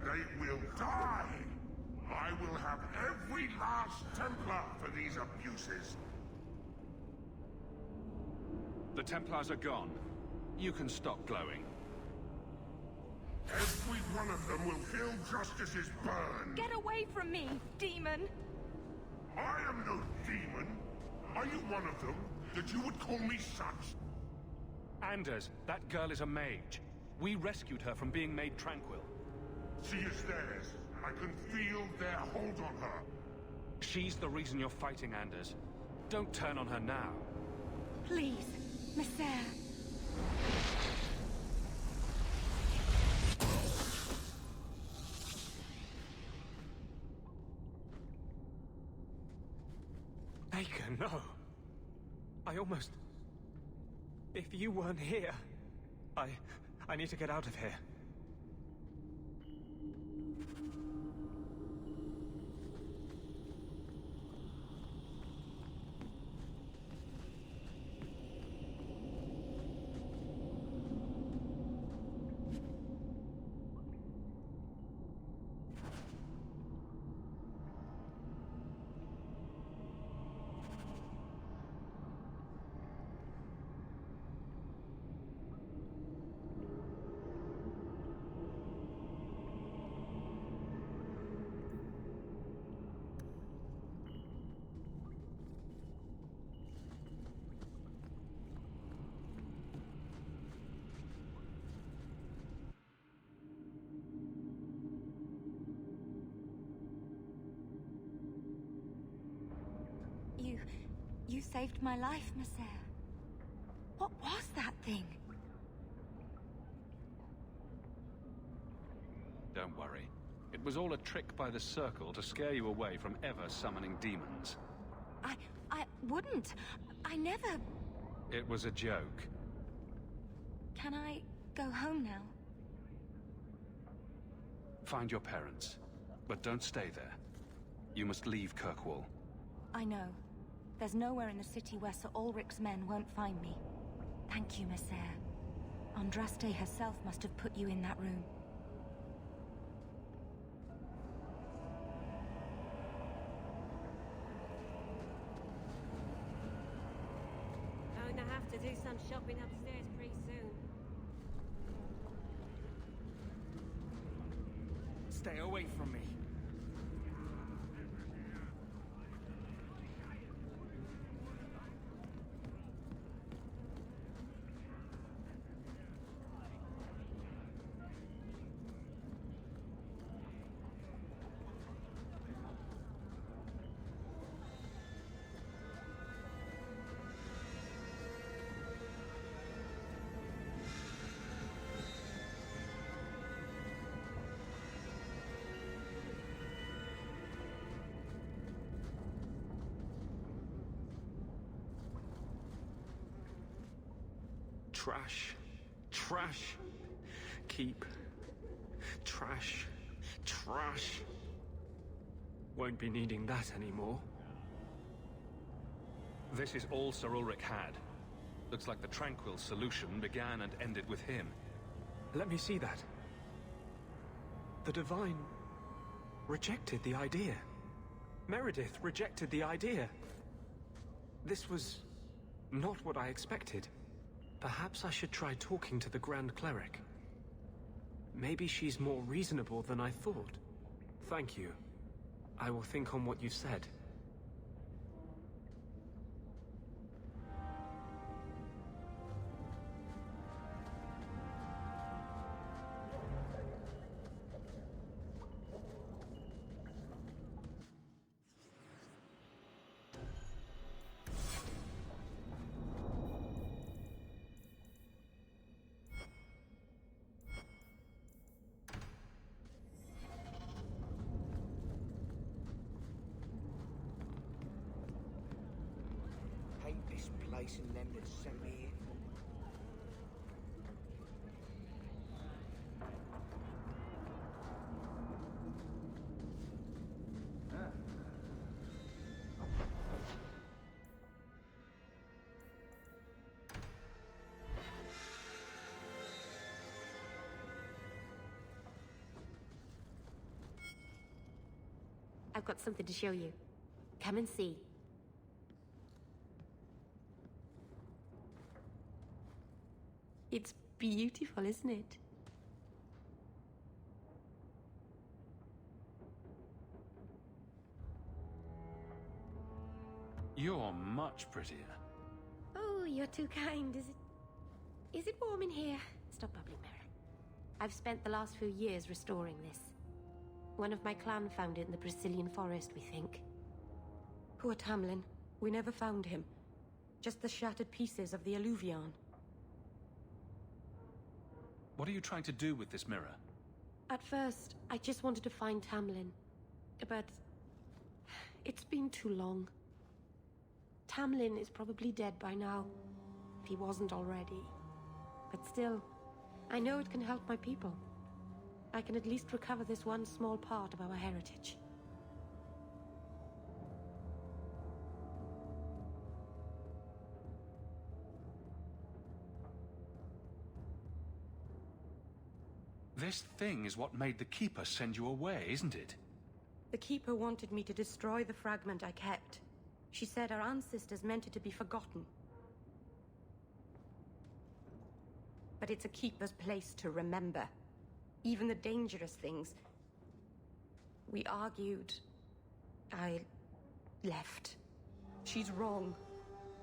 They will die! I will have every last Templar for these abuses. The Templars are gone. You can stop glowing. Every one of them will feel justice's burn. Get away from me, demon! I am no demon. Are you one of them, that you would call me such? Anders, that girl is a mage. We rescued her from being made tranquil. She is theirs. I can feel their hold on her. She's the reason you're fighting, Anders. Don't turn on her now. Please, Messer. Baker, no. I almost... If you weren't here... I need to get out of here. You saved my life, Messer. What was that thing? Don't worry. It was all a trick by the Circle to scare you away from ever summoning demons. I wouldn't. I never... It was a joke. Can I go home now? Find your parents, but don't stay there. You must leave Kirkwall. I know. There's nowhere in the city where Sir Ulrich's men won't find me. Thank you, Messer. Andraste herself must have put you in that room. Going to have to do some shopping upstairs pretty soon. Stay away from me. Trash. Trash. Keep. Trash. Trash. Won't be needing that anymore. This is all Sir Ulrich had. Looks like the Tranquil solution began and ended with him. Let me see that. The Divine rejected the idea. Meredith rejected the idea. This was not what I expected. Perhaps I should try talking to the Grand Cleric. Maybe she's more reasonable than I thought. Thank you. I will think on what you've said. This place and them that sent me here. I've got something to show you. Come and see. It's beautiful, isn't it? You're much prettier. Oh, you're too kind. Is it warm in here? Stop bubbling, Mary. I've spent the last few years restoring this. One of my clan found it in the Brazilian forest, we think. Poor Tamlin. We never found him. Just the shattered pieces of the Alluvion. What are you trying to do with this mirror? At first, I just wanted to find Tamlin. But it's been too long. Tamlin is probably dead by now, if he wasn't already. But still, I know it can help my people. I can at least recover this one small part of our heritage. This thing is what made the Keeper send you away, isn't it? The Keeper wanted me to destroy the fragment I kept. She said our ancestors meant it to be forgotten. But it's a Keeper's place to remember. Even the dangerous things. We argued. I left. She's wrong.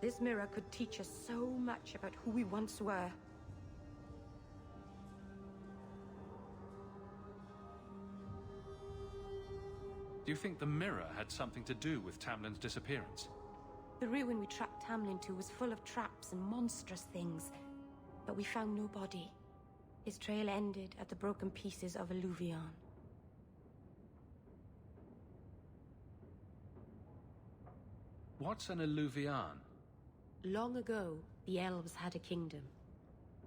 This mirror could teach us so much about who we once were. Do you think the mirror had something to do with Tamlin's disappearance? The ruin we tracked Tamlin to was full of traps and monstrous things. But we found no body. His trail ended at the broken pieces of Alluvion. What's an Alluvion? Long ago, the elves had a kingdom.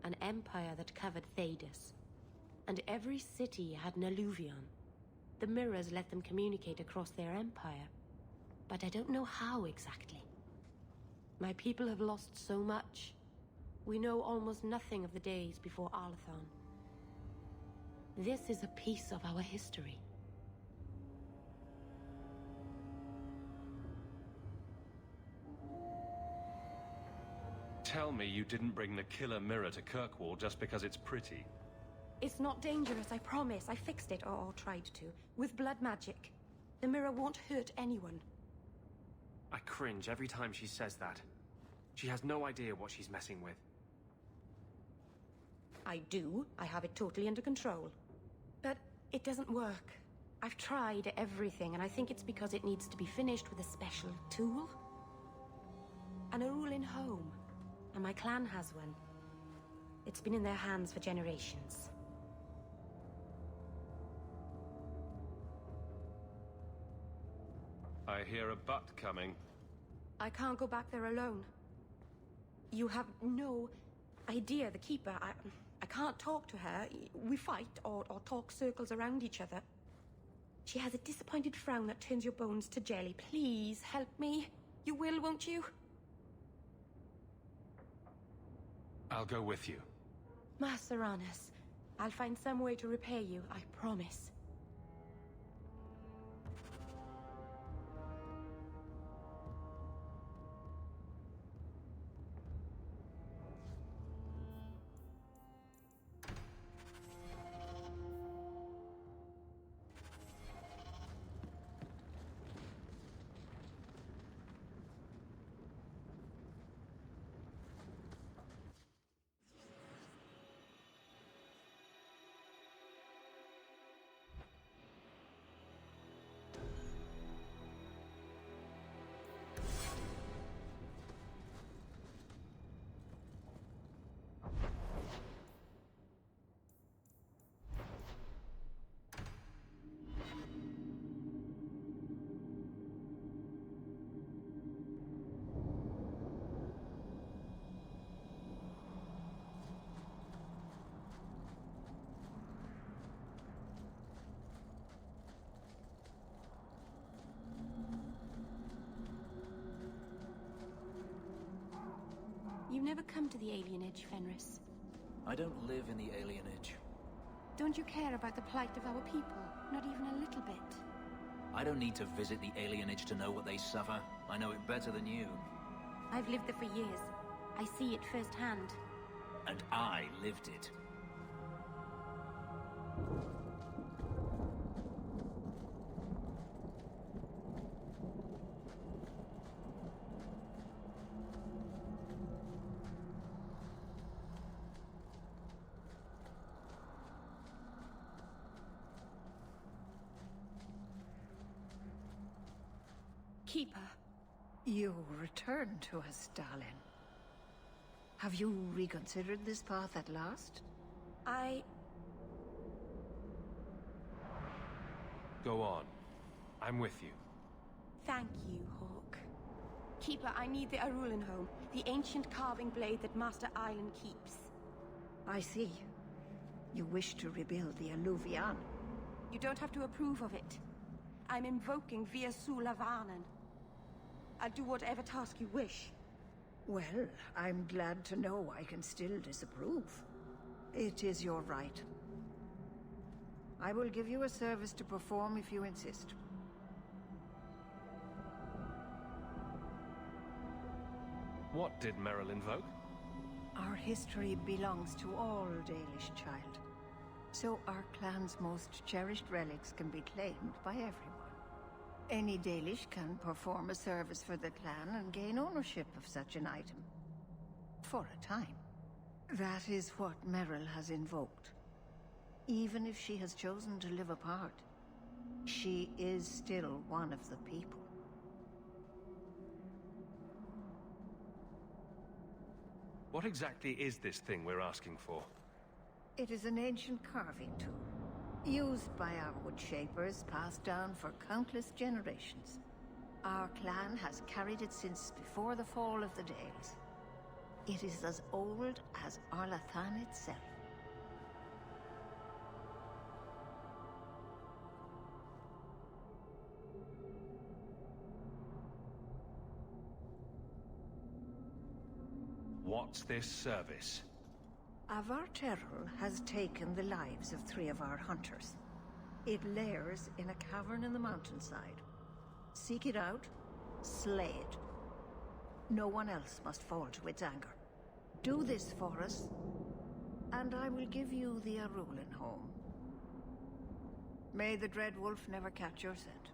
An empire that covered Thedas. And every city had an Alluvion. The mirrors let them communicate across their empire. But I don't know how exactly. My people have lost so much. We know almost nothing of the days before Arlathan. This is a piece of our history. Tell me you didn't bring the killer mirror to Kirkwall just because it's pretty. It's not dangerous, I promise. I fixed it, or tried to, with blood magic. The mirror won't hurt anyone. I cringe every time she says that. She has no idea what she's messing with. I do. I have it totally under control. But it doesn't work. I've tried everything, and I think it's because it needs to be finished with a special tool. An Arulin home. And my clan has one. It's been in their hands for generations. I hear a butt coming. I can't go back there alone. You have no idea, the Keeper. I can't talk to her. We fight or talk circles around each other. She has a disappointed frown that turns your bones to jelly. Please, help me. You will, won't you? I'll go with you. Master Arnus, I'll find some way to repay you, I promise. You've never come to the Alienage, Fenris. I don't live in the Alienage. Don't you care about the plight of our people? Not even a little bit. I don't need to visit the Alienage to know what they suffer. I know it better than you. I've lived there for years. I see it firsthand. And I lived it. Keeper. You return to us, darling. Have you reconsidered this path at last? Go on. I'm with you. Thank you, Hawk. Keeper, I need the Arulenholm, the ancient carving blade that Master Island keeps. I see. You wish to rebuild the Alluvian. You don't have to approve of it. I'm invoking Via Sulavanen. I'll do whatever task you wish. Well, I'm glad to know I can still disapprove. It is your right. I will give you a service to perform if you insist. What did Merrill invoke? Our history belongs to all Dalish, child. So our clan's most cherished relics can be claimed by everyone. Any Dalish can perform a service for the clan and gain ownership of such an item. For a time. That is what Merrill has invoked. Even if she has chosen to live apart, she is still one of the people. What exactly is this thing we're asking for? It is an ancient carving tool, used by our woodshapers, passed down for countless generations. Our clan has carried it since before the fall of the Dales. It is as old as Arlathan itself. What's this service? Avar Terrell has taken the lives of 3 of our hunters. It lairs in a cavern in the mountainside. Seek it out, slay it. No one else must fall to its anger. Do this for us, and I will give you the Arulenholm. May the Dread Wolf never catch your scent.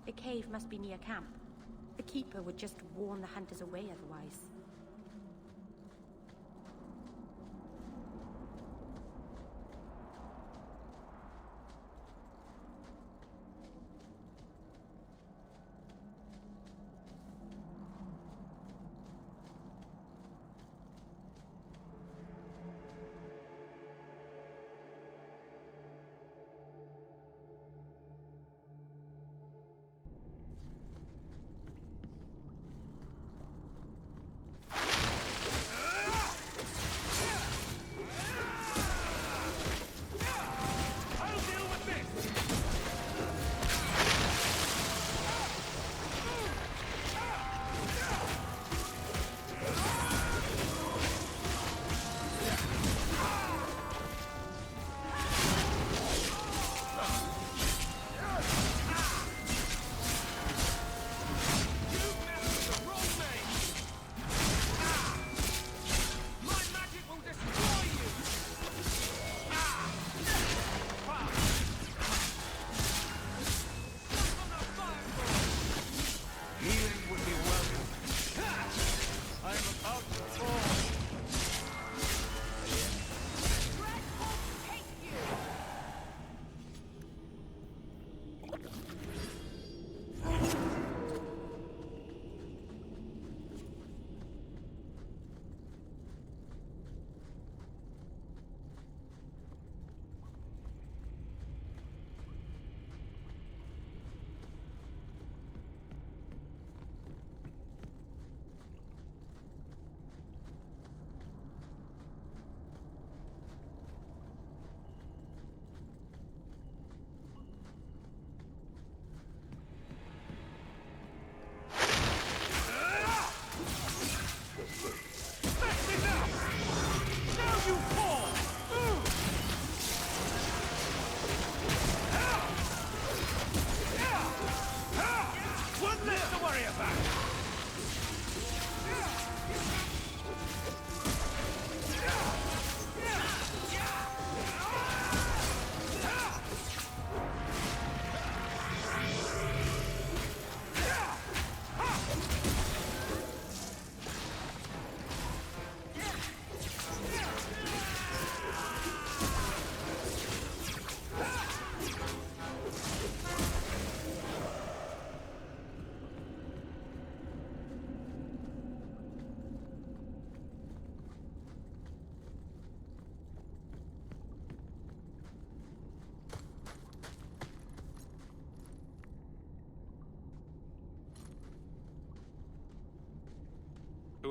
The cave must be near camp. The Keeper would just warn the hunters away otherwise.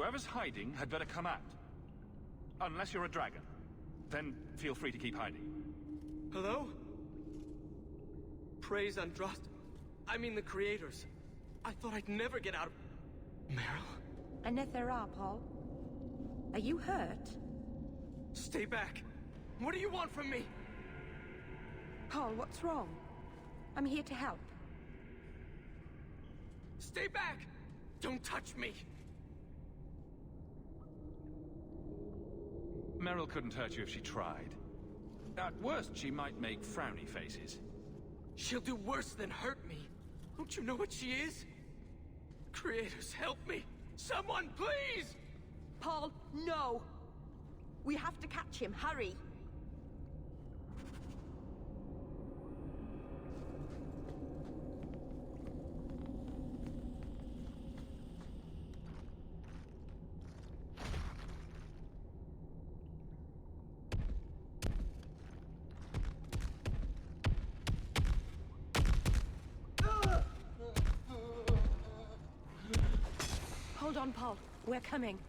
Whoever's hiding had better come out. Unless you're a dragon. Then feel free to keep hiding. Hello? Praise Androst. I mean the creators. I thought I'd never get out of... Meryl? Anethera, Paul. Are you hurt? Stay back. What do you want from me? Paul, what's wrong? I'm here to help. Stay back! Don't touch me! Meryl couldn't hurt you if she tried. At worst, she might make frowny faces. She'll do worse than hurt me. Don't you know what she is? Creators, help me! Someone, please! Paul, no! We have to catch him. Hurry! Hold on, Paul. We're coming.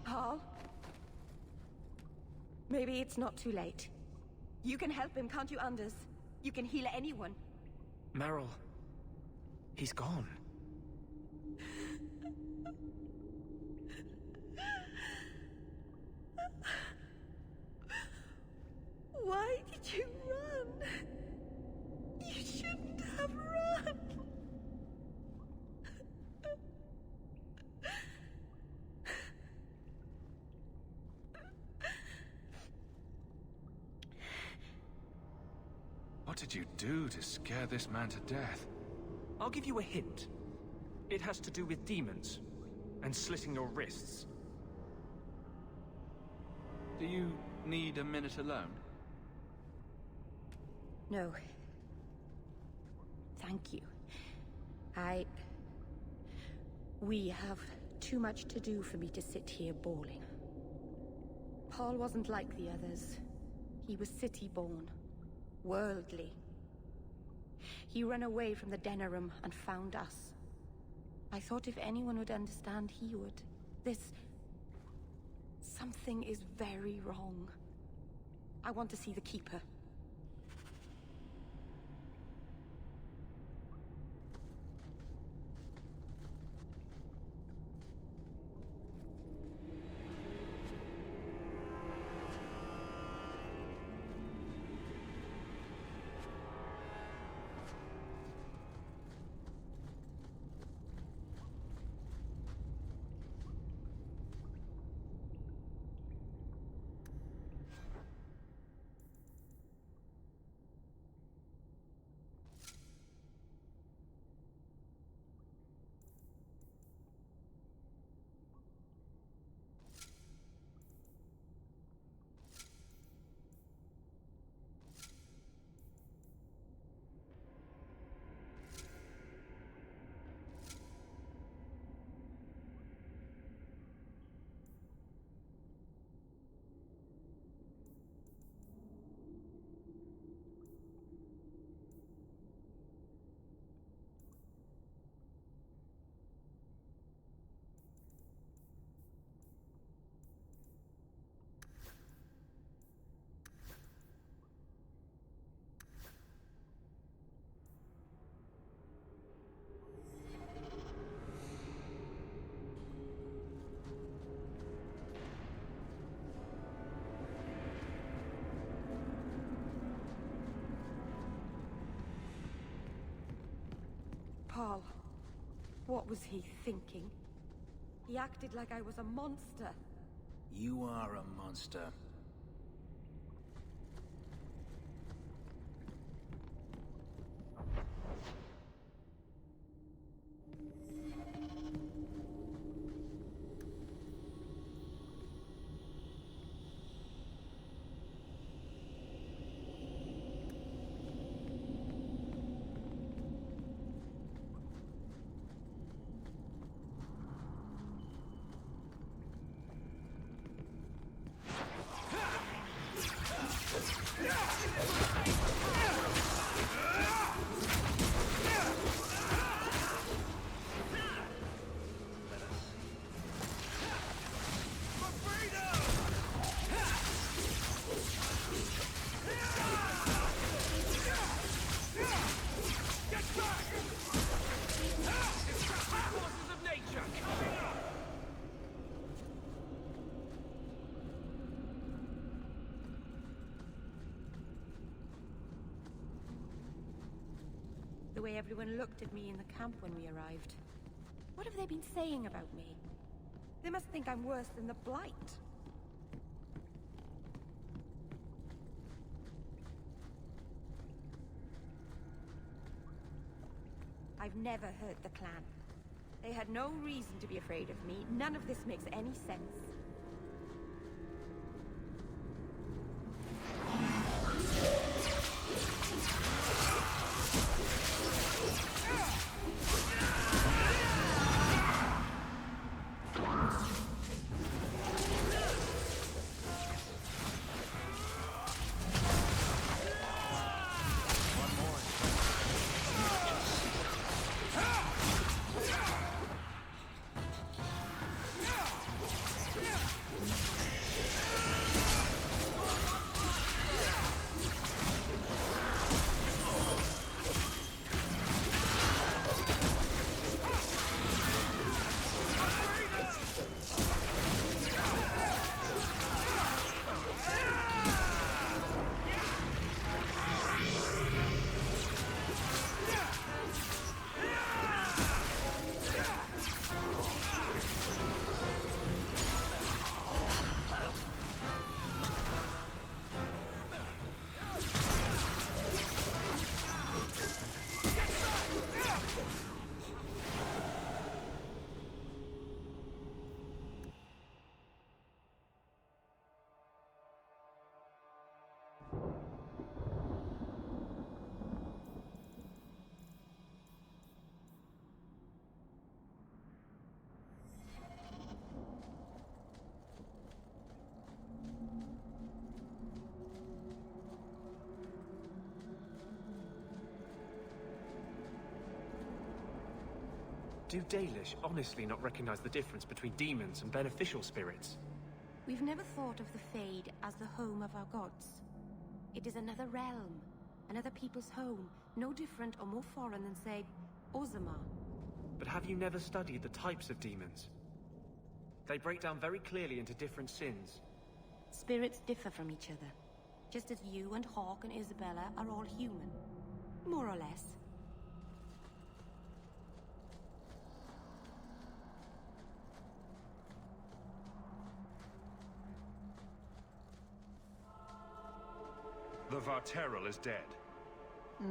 Paul? Maybe it's not too late. You can help him, can't you, Anders? You can heal anyone. Meryl. He's gone. Why did you run? You shouldn't have run. What did you do to scare this man to death? I'll give you a hint. It has to do with demons and slitting your wrists. Do you need a minute alone? No. Thank you. We have too much to do for me to sit here bawling. Paul wasn't like the others. He was city-born. Worldly. He ran away from the Denerim and found us. I thought if anyone would understand, he would. Something is very wrong. I want to see the Keeper. Paul. What was he thinking? He acted like I was a monster. You are a monster. The way everyone looked at me in the camp when we arrived. What have they been saying about me? They must think I'm worse than the Blight. I've never hurt the clan. They had no reason to be afraid of me. None of this makes any sense. Do Dalish honestly not recognize the difference between demons and beneficial spirits? We've never thought of the Fade as the home of our gods. It is another realm, another people's home, no different or more foreign than, say, Orzammar. But have you never studied the types of demons? They break down very clearly into different sins. Spirits differ from each other, just as you and Hawke and Isabella are all human. More or less. The Varterral is dead.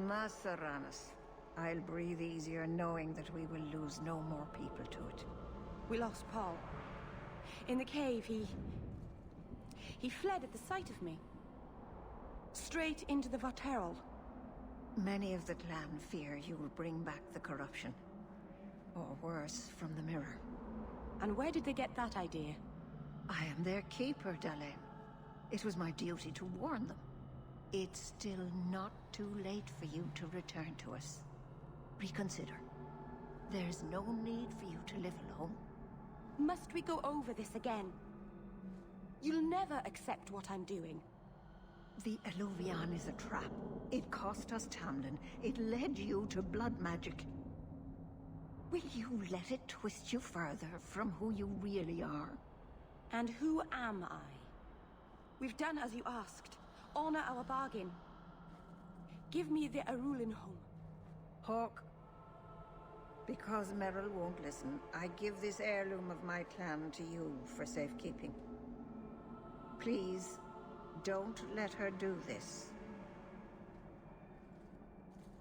Masaranas. I'll breathe easier knowing that we will lose no more people to it. We lost Paul. In the cave, he fled at the sight of me. Straight into the Varterral. Many of the clan fear you will bring back the corruption. Or worse, from the mirror. And where did they get that idea? I am their keeper, Dalain. It was my duty to warn them. It's still not too late for you to return to us. Reconsider. There's no need for you to live alone. Must we go over this again? You'll never accept what I'm doing. The Eluvian is a trap. It cost us Tamlin. It led you to blood magic. Will you let it twist you further from who you really are? And who am I? We've done as you asked. Honor our bargain. Give me the Arulinholm. Hawke, Because Merrill won't listen, I give this heirloom of my clan to you for safekeeping. Please, don't let her do this.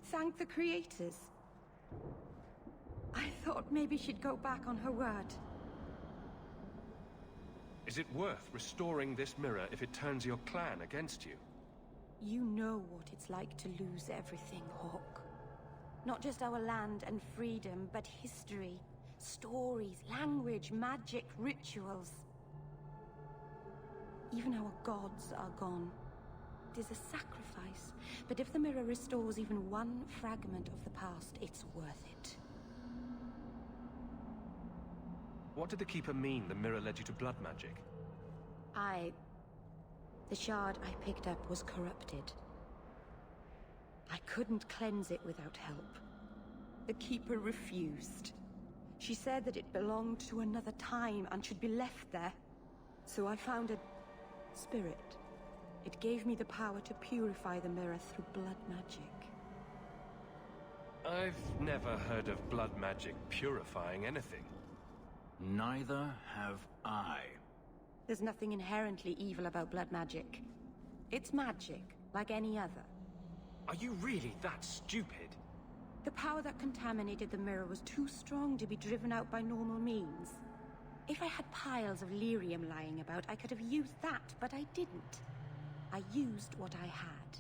Thank the creators. I thought maybe she'd go back on her word. Is it worth restoring this mirror if it turns your clan against you? You know what it's like to lose everything, Hawk. Not just our land and freedom, but history, stories, language, magic, rituals. Even our gods are gone. It is a sacrifice, but if the mirror restores even one fragment of the past, it's worth it. What did the Keeper mean the mirror led you to blood magic? The shard I picked up was corrupted. I couldn't cleanse it without help. The Keeper refused. She said that it belonged to another time and should be left there. So I found a spirit. It gave me the power to purify the mirror through blood magic. I've never heard of blood magic purifying anything. Neither have I. There's nothing inherently evil about blood magic. It's magic, like any other. Are you really that stupid? The power that contaminated the mirror was too strong to be driven out by normal means. If I had piles of lyrium lying about, I could have used that, but I didn't. I used what I had.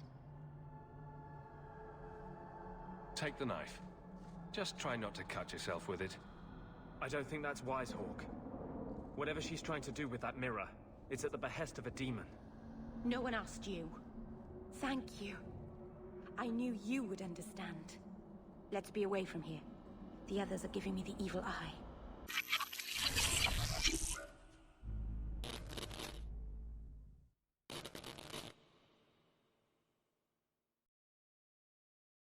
Take the knife. Just try not to cut yourself with it. I don't think that's wise, Hawk. Whatever she's trying to do with that mirror, it's at the behest of a demon. No one asked you. Thank you. I knew you would understand. Let's be away from here. The others are giving me the evil eye.